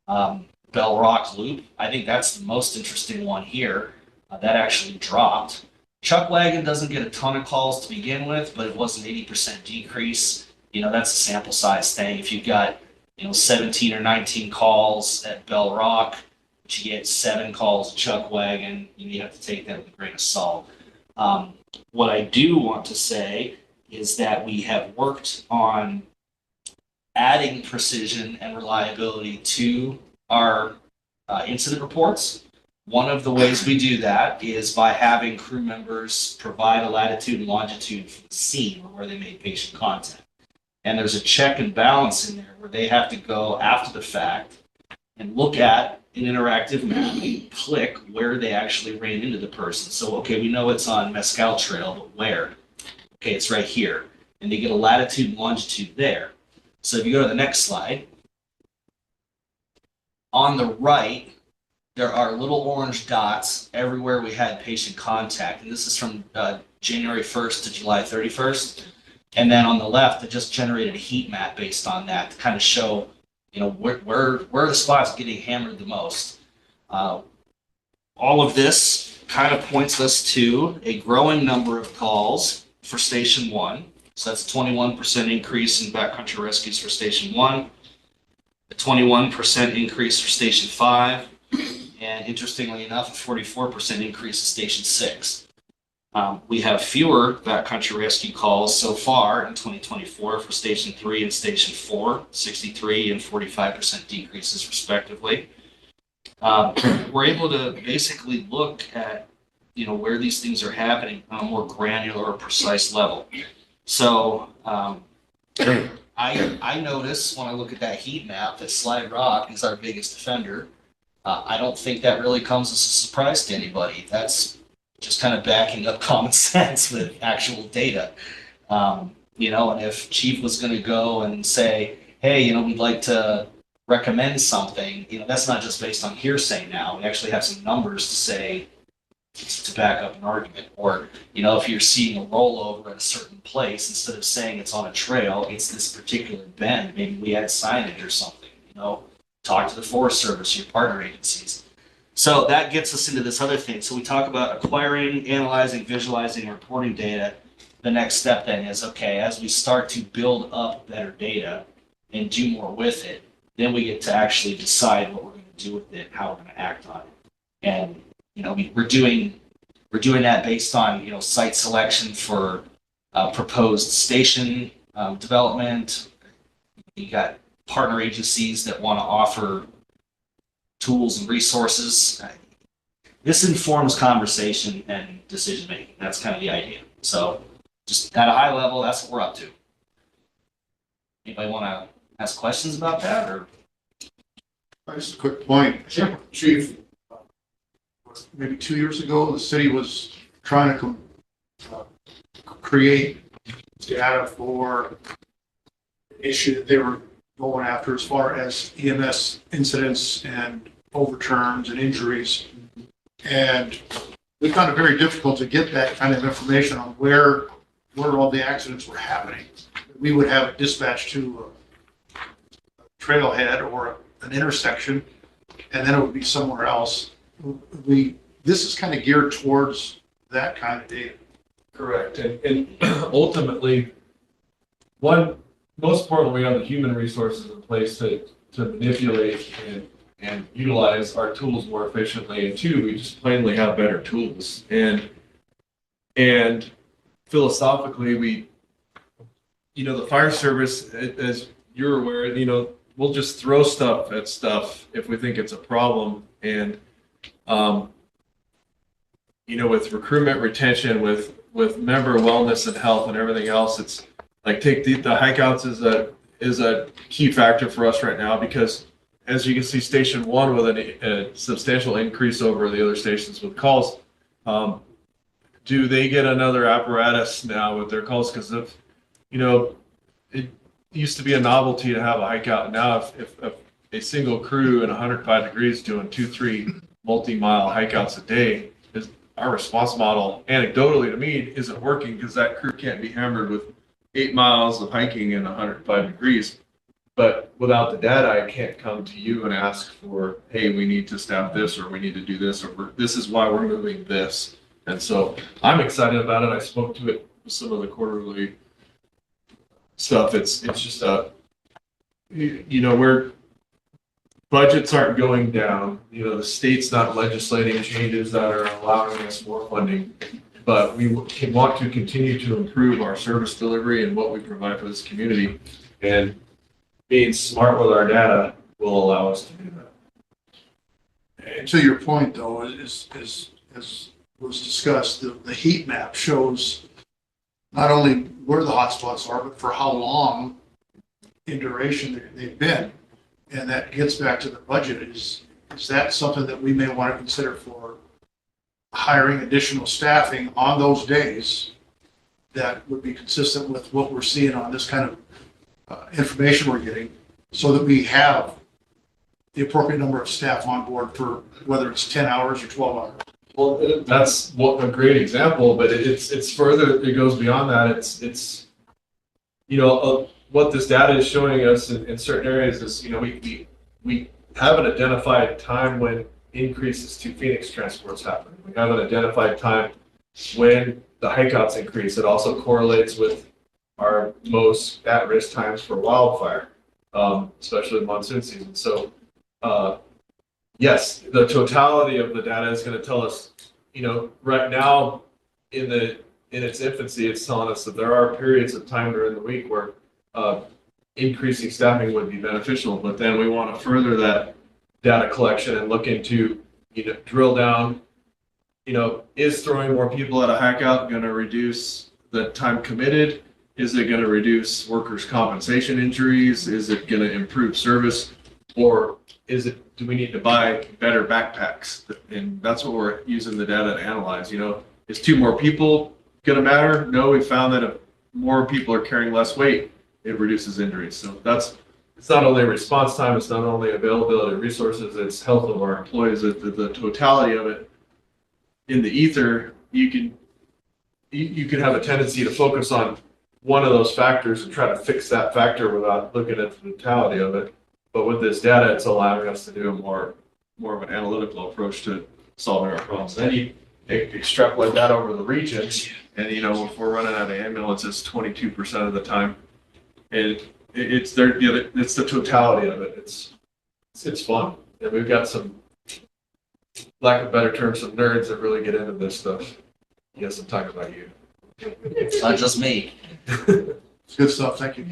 Bell Rock loop. I think that's the most interesting one here. That actually dropped. Chuck Wagon doesn't get a ton of calls to begin with, but it was an 80% decrease. That's a sample size thing. If you've got 17 or 19 calls at Bell Rock, but you get 7 calls at Chuck Wagon, you have to take that with a grain of salt. What I do want to say is that we have worked on adding precision and reliability to our incident reports. One of the ways we do that is by having crew members provide a latitude and longitude for the scene or where they made patient contact. And there's a check and balance in there where they have to go after the fact and look at an interactive map and click where they actually ran into the person. So, okay, we know it's on Mescal Trail, but where? Okay, it's right here. And they get a latitude and longitude there. So if you go to the next slide, on the right, there are little orange dots everywhere we had patient contact. And this is from January 1st to July 31st. And then on the left, it just generated a heat map based on that to kind of show, where the squad's getting hammered the most. All of this kind of points us to a growing number of calls for Station 1. So that's a 21% increase in backcountry rescues for Station 1, a 21% increase for Station 5, and interestingly enough, a 44% increase in Station 6. We have fewer backcountry rescue calls so far in 2024 for Station 3 and Station 4, 63 and 45% decreases respectively. We're able to basically look at, where these things are happening on a more granular or precise level. So I notice when I look at that heat map that Slide Rock is our biggest offender. I don't think that really comes as a surprise to anybody. That's just kind of backing up common sense with actual data. And if Chief was going to go and say, hey, we'd like to recommend something, that's not just based on hearsay now. We actually have some numbers to say, to back up an argument. Or, if you're seeing a rollover at a certain place, instead of saying it's on a trail, it's this particular bend. Maybe we add signage or something, talk to the Forest Service, your partner agencies. So that gets us into this other thing. So we talk about acquiring, analyzing, visualizing, reporting data. The next step then is, okay, as we start to build up better data and do more with it, then we get to actually decide what we're going to do with it, how we're going to act on it. And, we're doing that based on, site selection for proposed station development. You got partner agencies that want to offer tools and resources. This informs conversation and decision making. That's kind of the idea. So just at a high level, that's what we're up to. Anybody want to ask questions about that? Or Just a quick point. Sure. Chief, maybe 2 years ago, the city was trying to create data for the issue that they were going after as far as EMS incidents and overturns and injuries. And we found it very difficult to get that kind of information on where all the accidents were happening. We would have it dispatched to a trailhead or an intersection, and then it would be somewhere else. This is kind of geared towards that kind of data. Correct. And ultimately, most importantly, we have the human resources in place to manipulate and utilize our tools more efficiently. And two, we just plainly have better tools. And philosophically, the fire service, as you're aware, we'll just throw stuff at stuff if we think it's a problem. And with recruitment, retention, with member wellness and health and everything else, it's like take the hike outs is a key factor for us right now, because as you can see, Station 1 with a substantial increase over the other stations with calls. Do they get another apparatus now with their calls? Because it used to be a novelty to have a hike out. Now, if a single crew in 105 degrees doing 2-3 multi-mile hike outs a day, our response model, anecdotally to me, isn't working, because that crew can't be hammered with 8 miles of hiking in 105 degrees. But without the data, I can't come to you and ask for, hey, we need to staff this, or we need to do this, or this is why we're moving this. And so I'm excited about it. I spoke to it with some of the quarterly stuff. It's just where budgets aren't going down. The state's not legislating changes that are allowing us more funding, but we want to continue to improve our service delivery and what we provide for this community. And being smart with our data will allow us to do that. And to your point, though, as was discussed, the heat map shows not only where the hotspots are, but for how long in duration they've been. And that gets back to the budget. Is that something that we may want to consider for hiring additional staffing on those days that would be consistent with what we're seeing on this kind of information we're getting, so that we have the appropriate number of staff on board for whether it's 10 hours or 12 hours? Well, that's a great example, but it's further. It goes beyond that. It's what this data is showing us in certain areas is, we haven't identified time when increases to Phoenix transports happen. We haven't identified time when the hikeouts increase. It also correlates with our most at-risk times for wildfire, especially in monsoon season. So, yes, the totality of the data is going to tell us, right now in its infancy, it's telling us that there are periods of time during the week where increasing staffing would be beneficial, but then we want to further that data collection and look into, drill down, is throwing more people at a hikeout going to reduce the time committed? Is it going to reduce workers' compensation injuries? Is it going to improve service? Or do we need to buy better backpacks? And that's what we're using the data to analyze. Is 2 more people going to matter? No, we found that if more people are carrying less weight, it reduces injuries. So it's not only response time, it's not only availability of resources, it's health of our employees. The totality of it in the ether, you can have a tendency to focus on one of those factors and try to fix that factor without looking at the totality of it. But with this data, it's allowing us to do a more of an analytical approach to solving our problems. Then you extrapolate that over the region, and if we're running out of ambulances 22% of the time, it's the totality of it. It's fun, and we've got some, lack of a better term, some nerds that really get into this stuff. Yes, I'm talking about you. It's not just me. Good stuff. Thank you.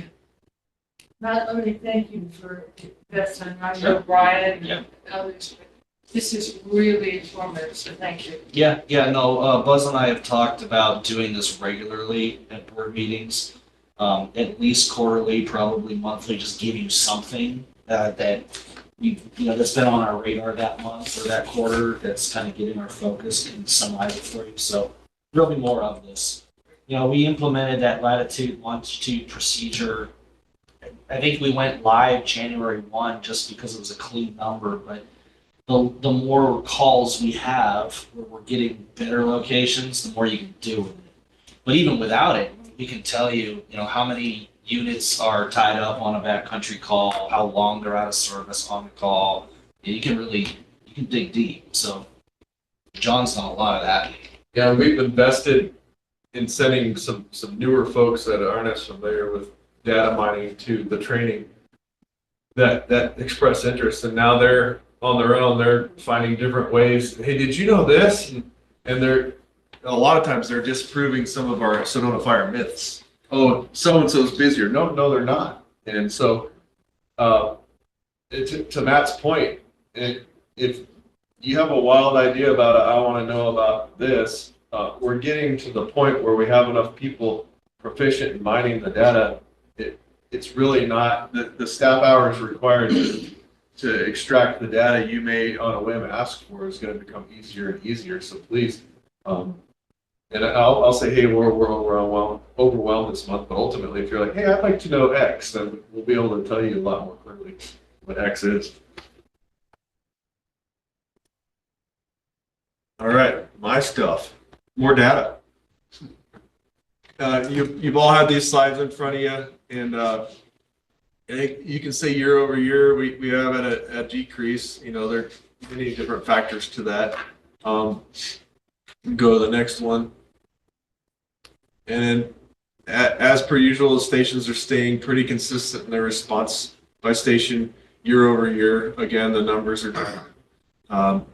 Matt, let me thank you for this, and I know Brian and others. This is really informative, so thank you. Yeah, no, Buzz and I have talked about doing this regularly at board meetings, at least quarterly, probably monthly, just give you something that that's been on our radar that month or that quarter, that's kind of getting our focus and summarize it for you. So there'll be more of this. We implemented that latitude, longitude procedure. I think we went live January 1 just because it was a clean number, but the more calls we have where we're getting better locations, the more you can do with it. But even without it, we can tell you, how many units are tied up on a backcountry call, how long they're out of service on the call. You can dig deep. So John's done a lot of that. Yeah, we've invested in sending some newer folks that aren't as familiar with data mining to the training that express interest, and now they're on their own. They're finding different ways. Hey, did you know this? And they're a lot of times they're disproving some of our Sedona fire myths. Oh, so and so's busier. No, they're not. And so, to Matt's point, if you have a wild idea about it, I want to know about this. We're getting to the point where we have enough people proficient in mining the data. It's really not the staff hours required to extract the data you may on a whim ask for is going to become easier and easier. So please, and I'll say, hey, we're overwhelmed this month, but ultimately, if you're like, hey, I'd like to know X, then we'll be able to tell you a lot more clearly what X is. All right, my stuff. More data. You've all had these slides in front of you, and you can say year over year we have a decrease. There are many different factors to that. Go to the next one. And then, as per usual, the stations are staying pretty consistent in their response by station year over year. Again, the numbers are down.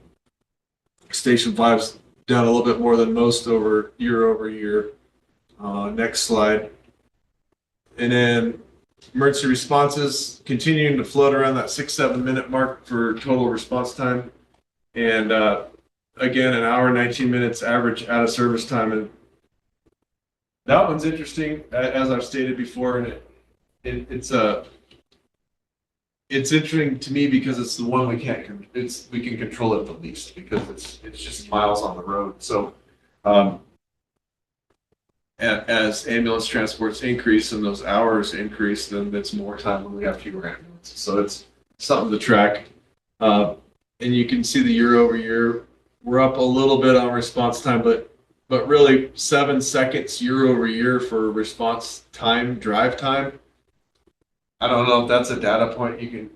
Station 5's down a little bit more than most over year. Next slide. And then emergency responses continuing to float around that 6-7 minute mark for total response time. And again, an hour, 19 minutes average out of service time. And that one's interesting, as I've stated before, and it's interesting to me because it's the one we can control it the least, because it's just miles on the road. So as ambulance transports increase and those hours increase, then it's more time when we have fewer ambulances. So it's something to track. And you can see the year over year, we're up a little bit on response time, but but really 7 seconds year over year for response time, drive time. I don't know if that's a data point you can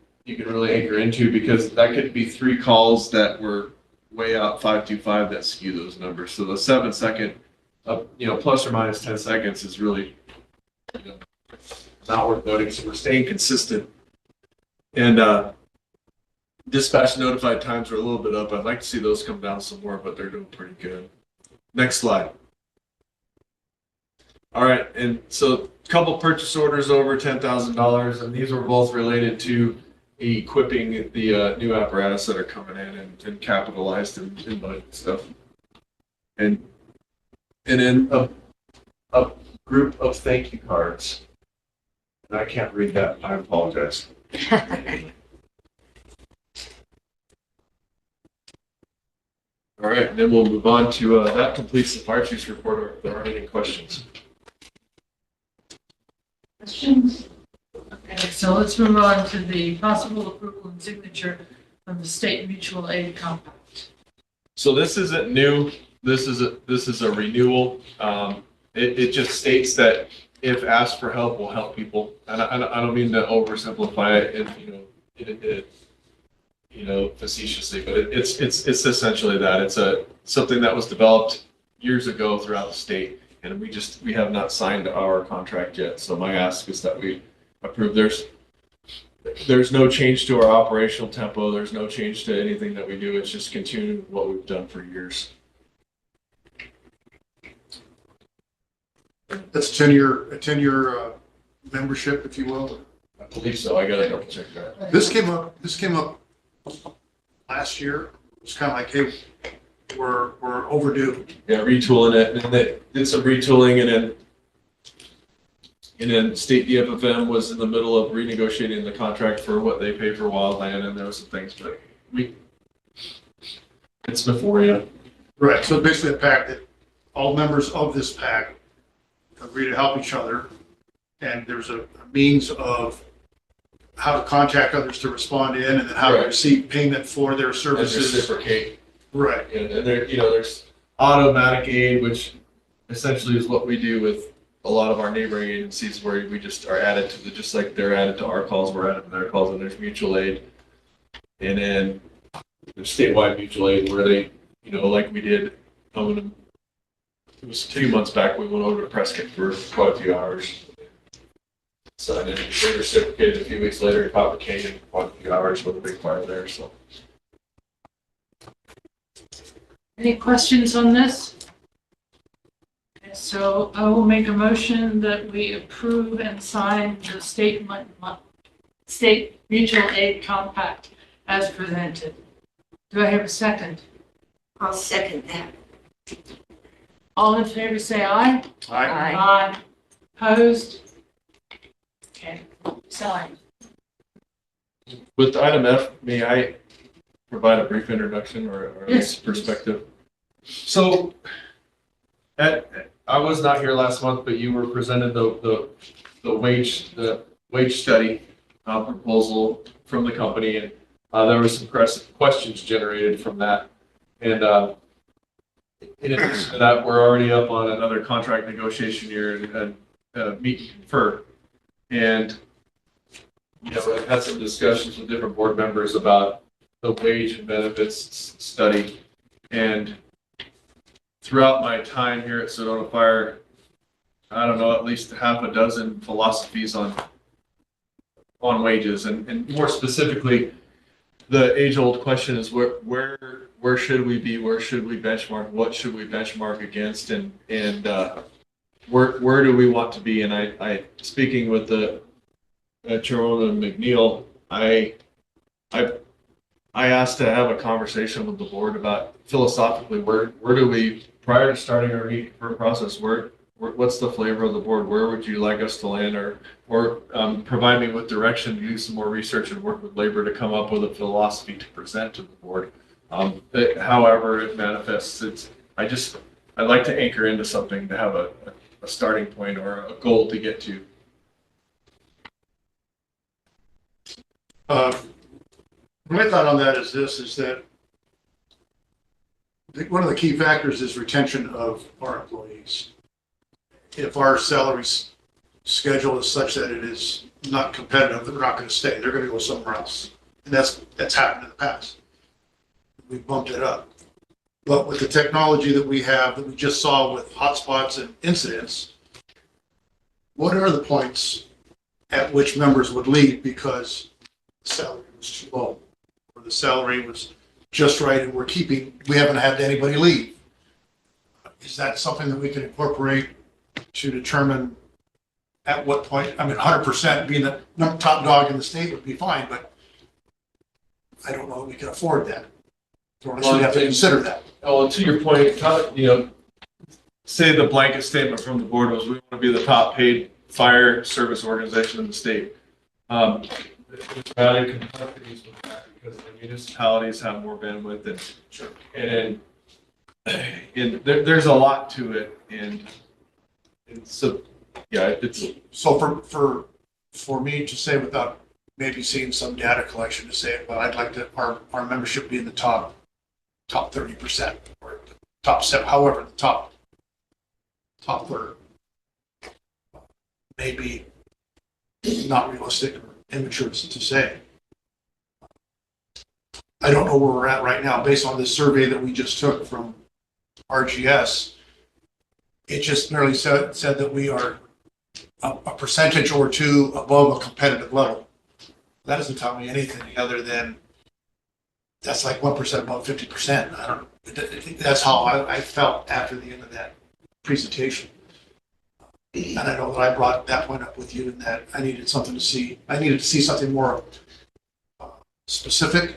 really anchor into, because that could be 3 calls that were way out 525 that skew those numbers. So the 7 second, plus or minus 10 seconds is really, you know, not worth noting. So we're staying consistent. And dispatch notified times are a little bit up. I'd like to see those come down some more, but they're doing pretty good. Next slide. All right, and so a couple purchase orders over $10,000, and these were both related to equipping the new apparatus that are coming in and capitalized in budget stuff. And then a group of thank you cards. And I can't read that. I apologize. All right, and then we'll move on to that completes the fire chief's report. If there aren't any questions. Questions? Okay, so let's move on to the possible approval and signature of the state mutual aid compact. So this isn't new. This is a renewal. It just states that if asked for help, we'll help people. And I don't mean to oversimplify it, facetiously, but it's essentially that. It's something that was developed years ago throughout the state, and we have not signed our contract yet. So my ask is that we approve. There's no change to our operational tempo. There's no change to anything that we do. It's just continuing what we've done for years. That's a 10-year membership, if you will. I believe so. I gotta double check that. This came up last year. It's kind of like, hey, we're overdue. Yeah, retooling it, and they did some retooling, and then state DFFM was in the middle of renegotiating the contract for what they pay for wildland, and there was some things, but it's before you. Right. So basically a pact that all members of this pact agree to help each other, and there's a means of how to contact others to respond in, and then how to Right. receive payment for their And services. reciprocate. Right. And there's automatic aid, which essentially is what we do with a lot of our neighboring agencies, where we just are added to just like they're added to our calls, we're added to their calls, and there's mutual aid. And then there's statewide mutual aid where they, like we did, it was a few months back, we went over to Prescott for quite a few hours. So then they reciprocated a few weeks later in Copper Canyon, quite a few hours with a big fire there, so. Any questions on this? Okay, so I will make a motion that we approve and sign the state mutual aid compact as presented. Do I have a second? I'll second that. All in favor, say aye. Aye. Aye. Opposed? Okay, signed. With item F, may I provide a brief introduction or at Yes, least perspective? So, I was not here last month, but you were presented the wage study proposal from the company, and there was some questions generated from that. And in addition to that, we're already up on another contract negotiation year and meet and confer. And I've had some discussions with different board members about the wage and benefits study. And throughout my time here at Sedona Fire, I don't know, at least half a dozen philosophies on wages, and more specifically, the age-old question is where should we be? Where should we benchmark? What should we benchmark against? And where do we want to be? And I speaking with the Chairwoman McNeil, I asked to have a conversation with the board about philosophically where do we, prior to starting our meet process, what's the flavor of the board? Where would you like us to land, or provide me with direction to do some more research and work with labor to come up with a philosophy to present to the board. However it manifests, I'd like to anchor into something to have a starting point or a goal to get to. My thought on that is that one of the key factors is retention of our employees. If our salaries schedule is such that it is not competitive, they're not going to stay. They're going to go somewhere else. And that's happened in the past. We bumped it up. But with the technology that we have, that we just saw with hotspots and incidents, what are the points at which members would leave because the salary was too low, or the salary was just right and we haven't had anybody leave? Is that something that we can incorporate to determine at what point? I mean, 100% being the top dog in the state would be fine, but I don't know if we can afford that. Or at least we have to consider that. Oh, and to your point, you know, say the blanket statement from the board was we want to be the top paid fire service organization in the state. There's added complexities with that because the municipalities have more bandwidth and there's a lot to it, and so yeah, it's So for me to say, without maybe seeing some data collection, to say, well, I'd like to our membership be in the top 30% or top 7, however, the top third, maybe not realistic or immature to say. I don't know where we're at right now based on this survey that we just took from RGS. It just merely said that we are a percentage or two above a competitive level. That doesn't tell me anything other than that's like 1% above 50%. I don't know. That's how I felt after the end of that presentation. And I know that I brought that point up with you, and that I needed something to see. I needed to see something more specific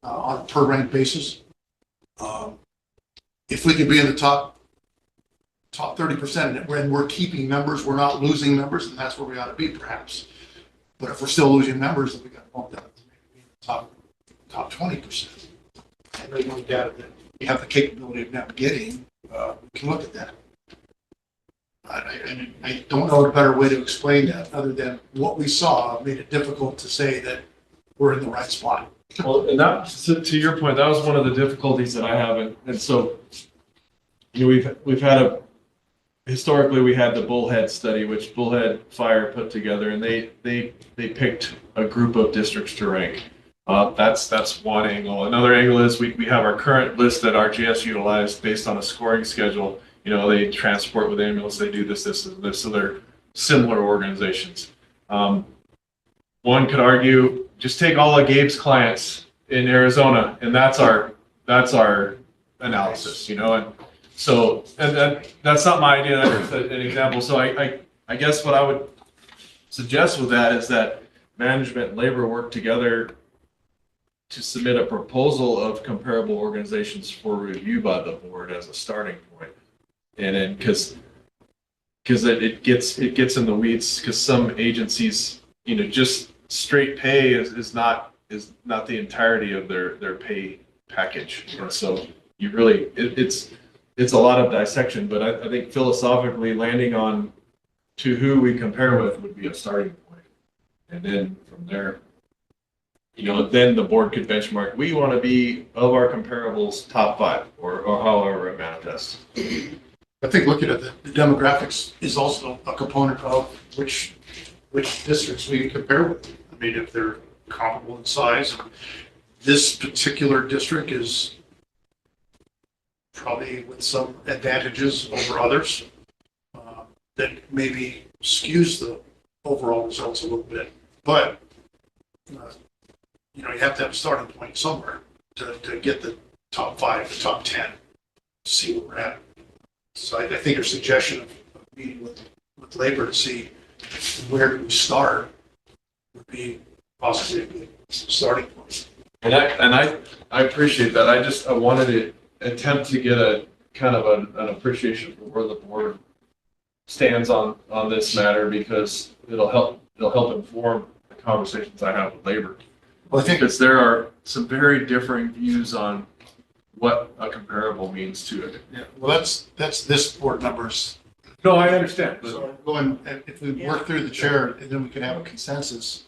on a per rank basis. If we could be in the top 30%, and when we're keeping members, we're not losing members, and that's where we ought to be, perhaps. But if we're still losing members, then we got to bump that to maybe top 20%. And maybe on data that we have the capability of now getting, we can look at that. I don't know a better way to explain that other than what we saw made it difficult to say that we're in the right spot. well, and that to your point, that was one of the difficulties that I have, and so you know we've had historically we had the Bullhead study, which Bullhead Fire put together, and they picked a group of districts to rank. That's one angle. Another angle is we have our current list that RGS utilized based on a scoring schedule. You know, they transport with ambulance, they do this, and this, so they're similar organizations. One could argue, just take all of Gabe's clients in Arizona, and that's our analysis, you know, and so, and that's not my idea, that's an example. So I guess what I would suggest with that is that management and labor work together to submit a proposal of comparable organizations for review by the board as a starting point. And then because it gets in the weeds, because some agencies, you know, just straight pay is not the entirety of their pay package. And so you really it's a lot of dissection, but I think philosophically landing on to who we compare with would be a starting point. And then from there, you know, then the board could benchmark, we want to be of our comparables top 5 or however it manifests. I think looking at the demographics is also a component of which districts we compare with. I mean, if they're comparable in size, this particular district is probably with some advantages over others that maybe skews the overall results a little bit. But you know, you have to have a starting point somewhere to get the top 5, the top 10, to see where we're at. So I think your suggestion of meeting with labor to see where do we start would be possibly a good starting point. And I appreciate that. I wanted to attempt to get a kind of an appreciation for where the board stands on this matter, because it'll help inform the conversations I have with labor. Well, I think because there are some very differing views on what a comparable means to it. yeah, well, that's this board members. No, I understand. But So going, if we work through the chair, and then we can have a consensus,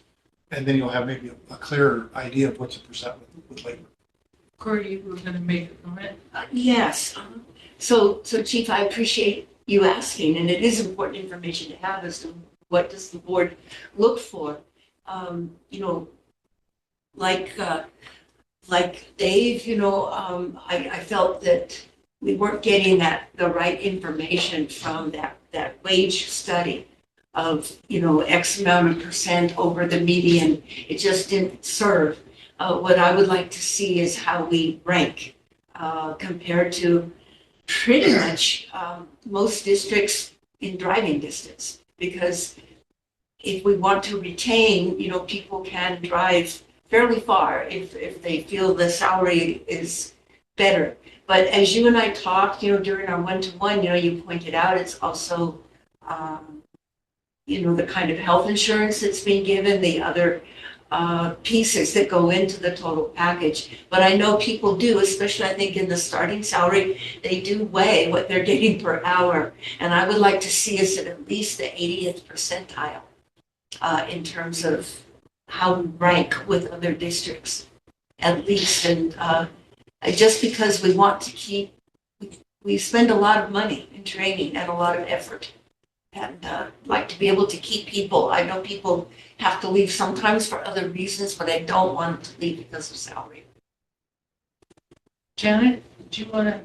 and then you'll have maybe a clearer idea of what to present with labor. Corey, you were gonna make a comment? Yes. So Chief, I appreciate you asking, and it is important information to have as to what does the board look for. You know, like Dave, I felt that we weren't getting the right information from that wage study of, X amount of percent over the median. It just didn't serve. What I would like to see is how we rank compared to pretty much most districts in driving distance. Because if we want to retain, people can drive fairly far if they feel the salary is better. But as you and I talked, during our one-to-one, you pointed out it's also, the kind of health insurance that's being given, the other pieces that go into the total package. But I know people do, especially I think in the starting salary, they do weigh what they're getting per hour. And I would like to see us at least the 80th percentile in terms of how we rank with other districts, at least. And just because we want to keep, we spend a lot of money in training and a lot of effort. And like to be able to keep people. I know people have to leave sometimes for other reasons, but I don't want them to leave because of salary. Janet, do you wanna?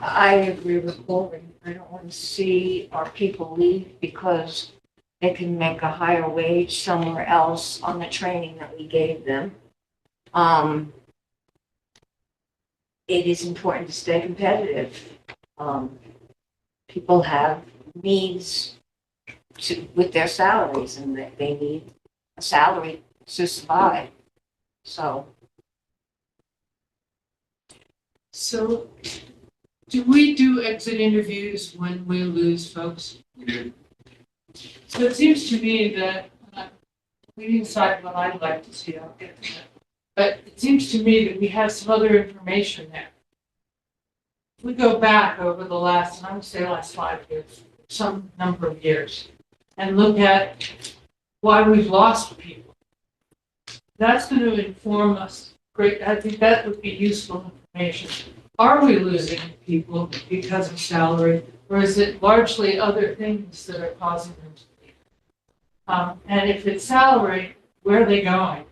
I agree with Lori. I don't want to see our people leave because they can make a higher wage somewhere else on the training that we gave them. It is important to stay competitive. People have needs with their salaries, and they need a salary to survive. So Do we do exit interviews when we lose folks? We do. So it seems to me that, leaving aside what I'd like to see, I'll get to that. But it seems to me that we have some other information there. If we go back over the last, and I would say last 5 years, some number of years, and look at why we've lost people, that's going to inform us. Great, I think that would be useful information. Are we losing people because of salary, or is it largely other things that are causing them to leave? And if it's salary, where are they going?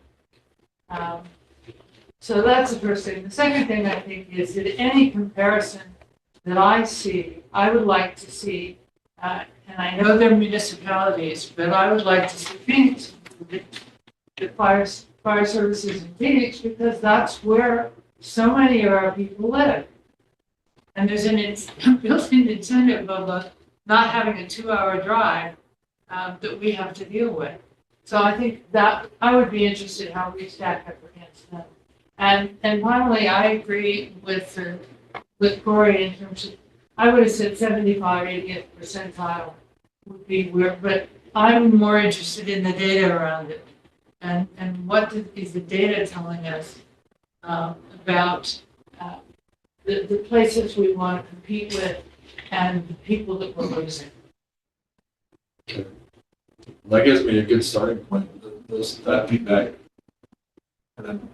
So that's the first thing. The second thing I think is that any comparison that I see, I would like to see, and I know they're municipalities, but I would like to see Phoenix, the fire services in Phoenix, because that's where so many of our people live. And there's an built-in incentive of not having a 2-hour drive that we have to deal with. So I think that I would be interested in how we stack up against them. And finally, I agree with Corey in terms of, I would have said 75, 80th percentile would be weird, but I'm more interested in the data around it. And what is the data telling us about the places we want to compete with and the people that we're losing. That gives me a good starting point, that feedback. And then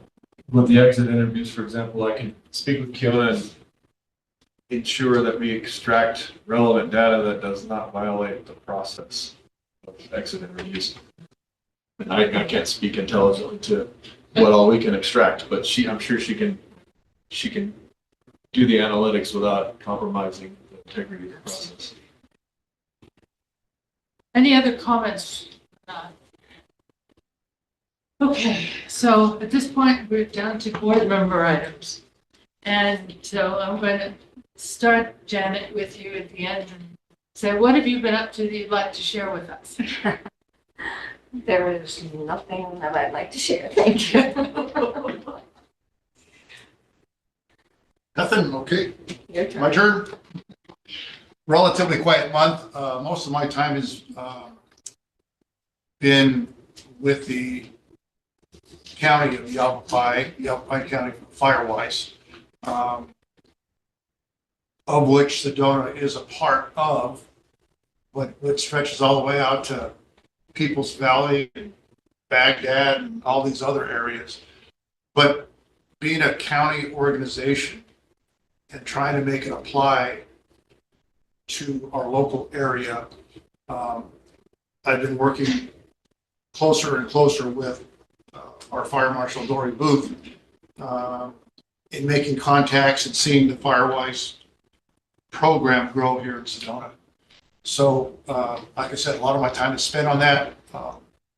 with the exit interviews, for example, I can speak with Kiona and ensure that we extract relevant data that does not violate the process of exit interviews. And I can't speak intelligently to what all we can extract, but I'm sure she can do the analytics without compromising the integrity of the process. Any other comments? Okay, so at this point, we're down to board member items. And so I'm going to start, Janet, with you at the end and say, what have you been up to that you'd like to share with us? there is nothing that I'd like to share. Thank you. Nothing, okay. Your turn. My turn. Relatively quiet month. Most of my time has been with the county of Yavapai County Firewise, of which Sedona is a part of, but stretches all the way out to Peoples Valley and Baghdad and all these other areas. But being a county organization and trying to make it apply to our local area, I've been working closer and closer with our Fire Marshal Dory Booth in making contacts and seeing the Firewise program grow here in Sedona. So, like I said, a lot of my time is spent on that.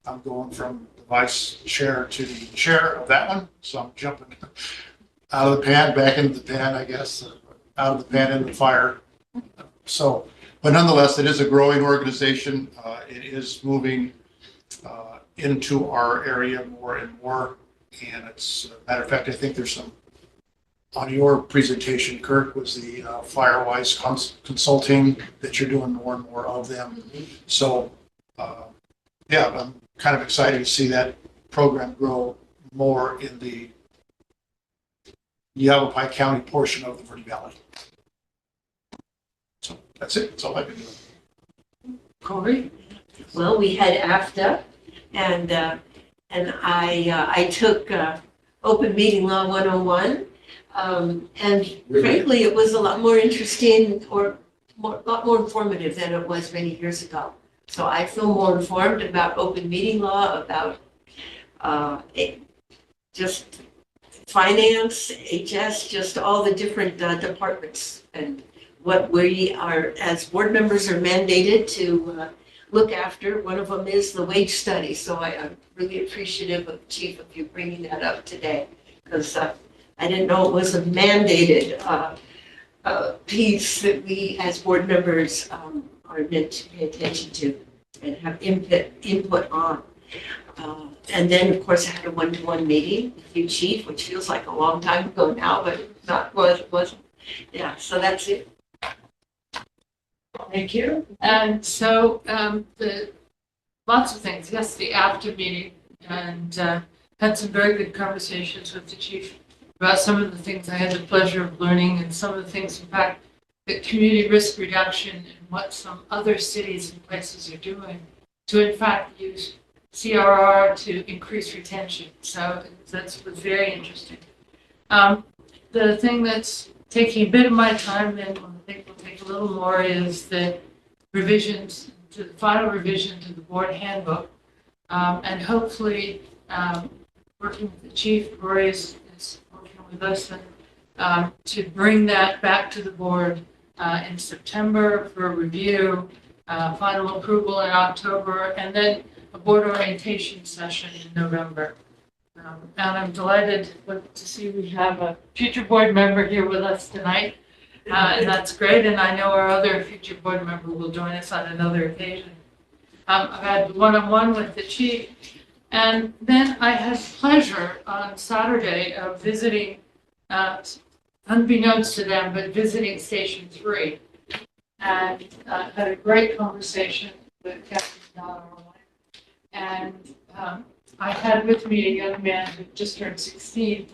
I'm going from the vice chair to the chair of that one, so I'm jumping out of the pan, back into the pan, I guess, out of the pan into the fire. So, but nonetheless, it is a growing organization. It is moving into our area more and more. And it's, a matter of fact, I think there's some, on your presentation, Kirk, was the Firewise consulting that you're doing more and more of them. So, yeah, I'm kind of excited to see that program grow more in the Yavapai County portion of the Verde Valley. So that's it. That's all I've been doing. Corey? Well, we had AFTA, and I took Open Meeting Law 101, and frankly, it was a lot more interesting or a lot more informative than it was many years ago. So I feel more informed about open meeting law, about just finance, HS, just all the different departments, and what we are, as board members, are mandated to look after. One of them is the wage study. So I'm really appreciative of Chief of you bringing that up today, because I didn't know it was a mandated piece that we as board members are meant to pay attention to and have input on. And then, of course, I had a one-to-one meeting with you, Chief, which feels like a long time ago now, but it wasn't. Yeah, so that's it. Thank you. And so lots of things. Yes, the after meeting, and had some very good conversations with the chief about some of the things I had the pleasure of learning, and some of the things, in fact, that community risk reduction and what some other cities and places are doing to, in fact, use CRR to increase retention. So was very interesting. The thing that's taking a bit of my time, and I think will take a little more, is the revisions to the final revision to the board handbook, and hopefully working with the chief. Rory is working with us, and to bring that back to the board in September for review, final approval in October, and then a board orientation session in November. And I'm delighted to see we have a future board member here with us tonight. And that's great. And I know our other future board member will join us on another occasion. I've had one-on-one with the chief. And then I had pleasure on Saturday of visiting, unbeknownst to them, but visiting Station 3. And had a great conversation with Captain Don. And I had with me a young man who just turned 16,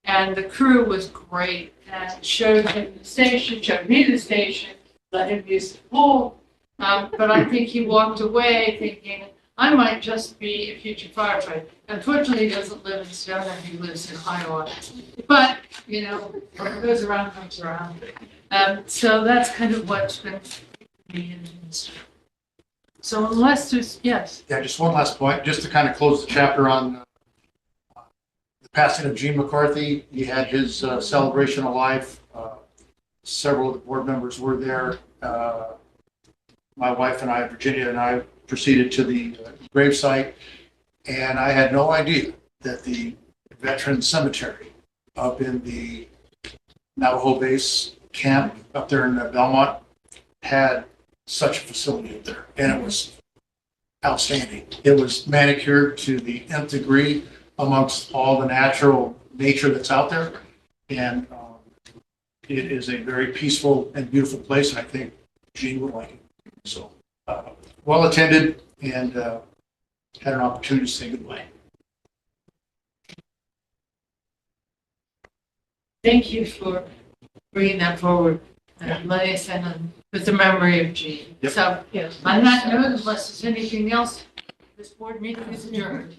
and the crew was great, and showed him the station, showed me the station, let him use the pool. But I think he walked away thinking, I might just be a future firefighter. Unfortunately, he doesn't live in Sedona, he lives in Iowa. But, you know, what goes around comes around. So that's kind of what's been me in the industry. So unless there's, yes. Yeah, just one last point, just to kind of close the chapter on the passing of Gene McCarthy. He had his celebration of life. Several of the board members were there. My wife and I, Virginia and I, proceeded to the gravesite, and I had no idea that the veteran cemetery up in the Navajo base camp up there in Belmont had such a facility up there, and it was outstanding. It was manicured to the nth degree amongst all the natural nature that's out there, and it is a very peaceful and beautiful place, and I think Gene would like it. So, well attended, and had an opportunity to say goodbye. Thank you for bringing that forward, and letting us in on with the memory of Gene. Yep. So, on that note, unless there's anything else, this board meeting is adjourned.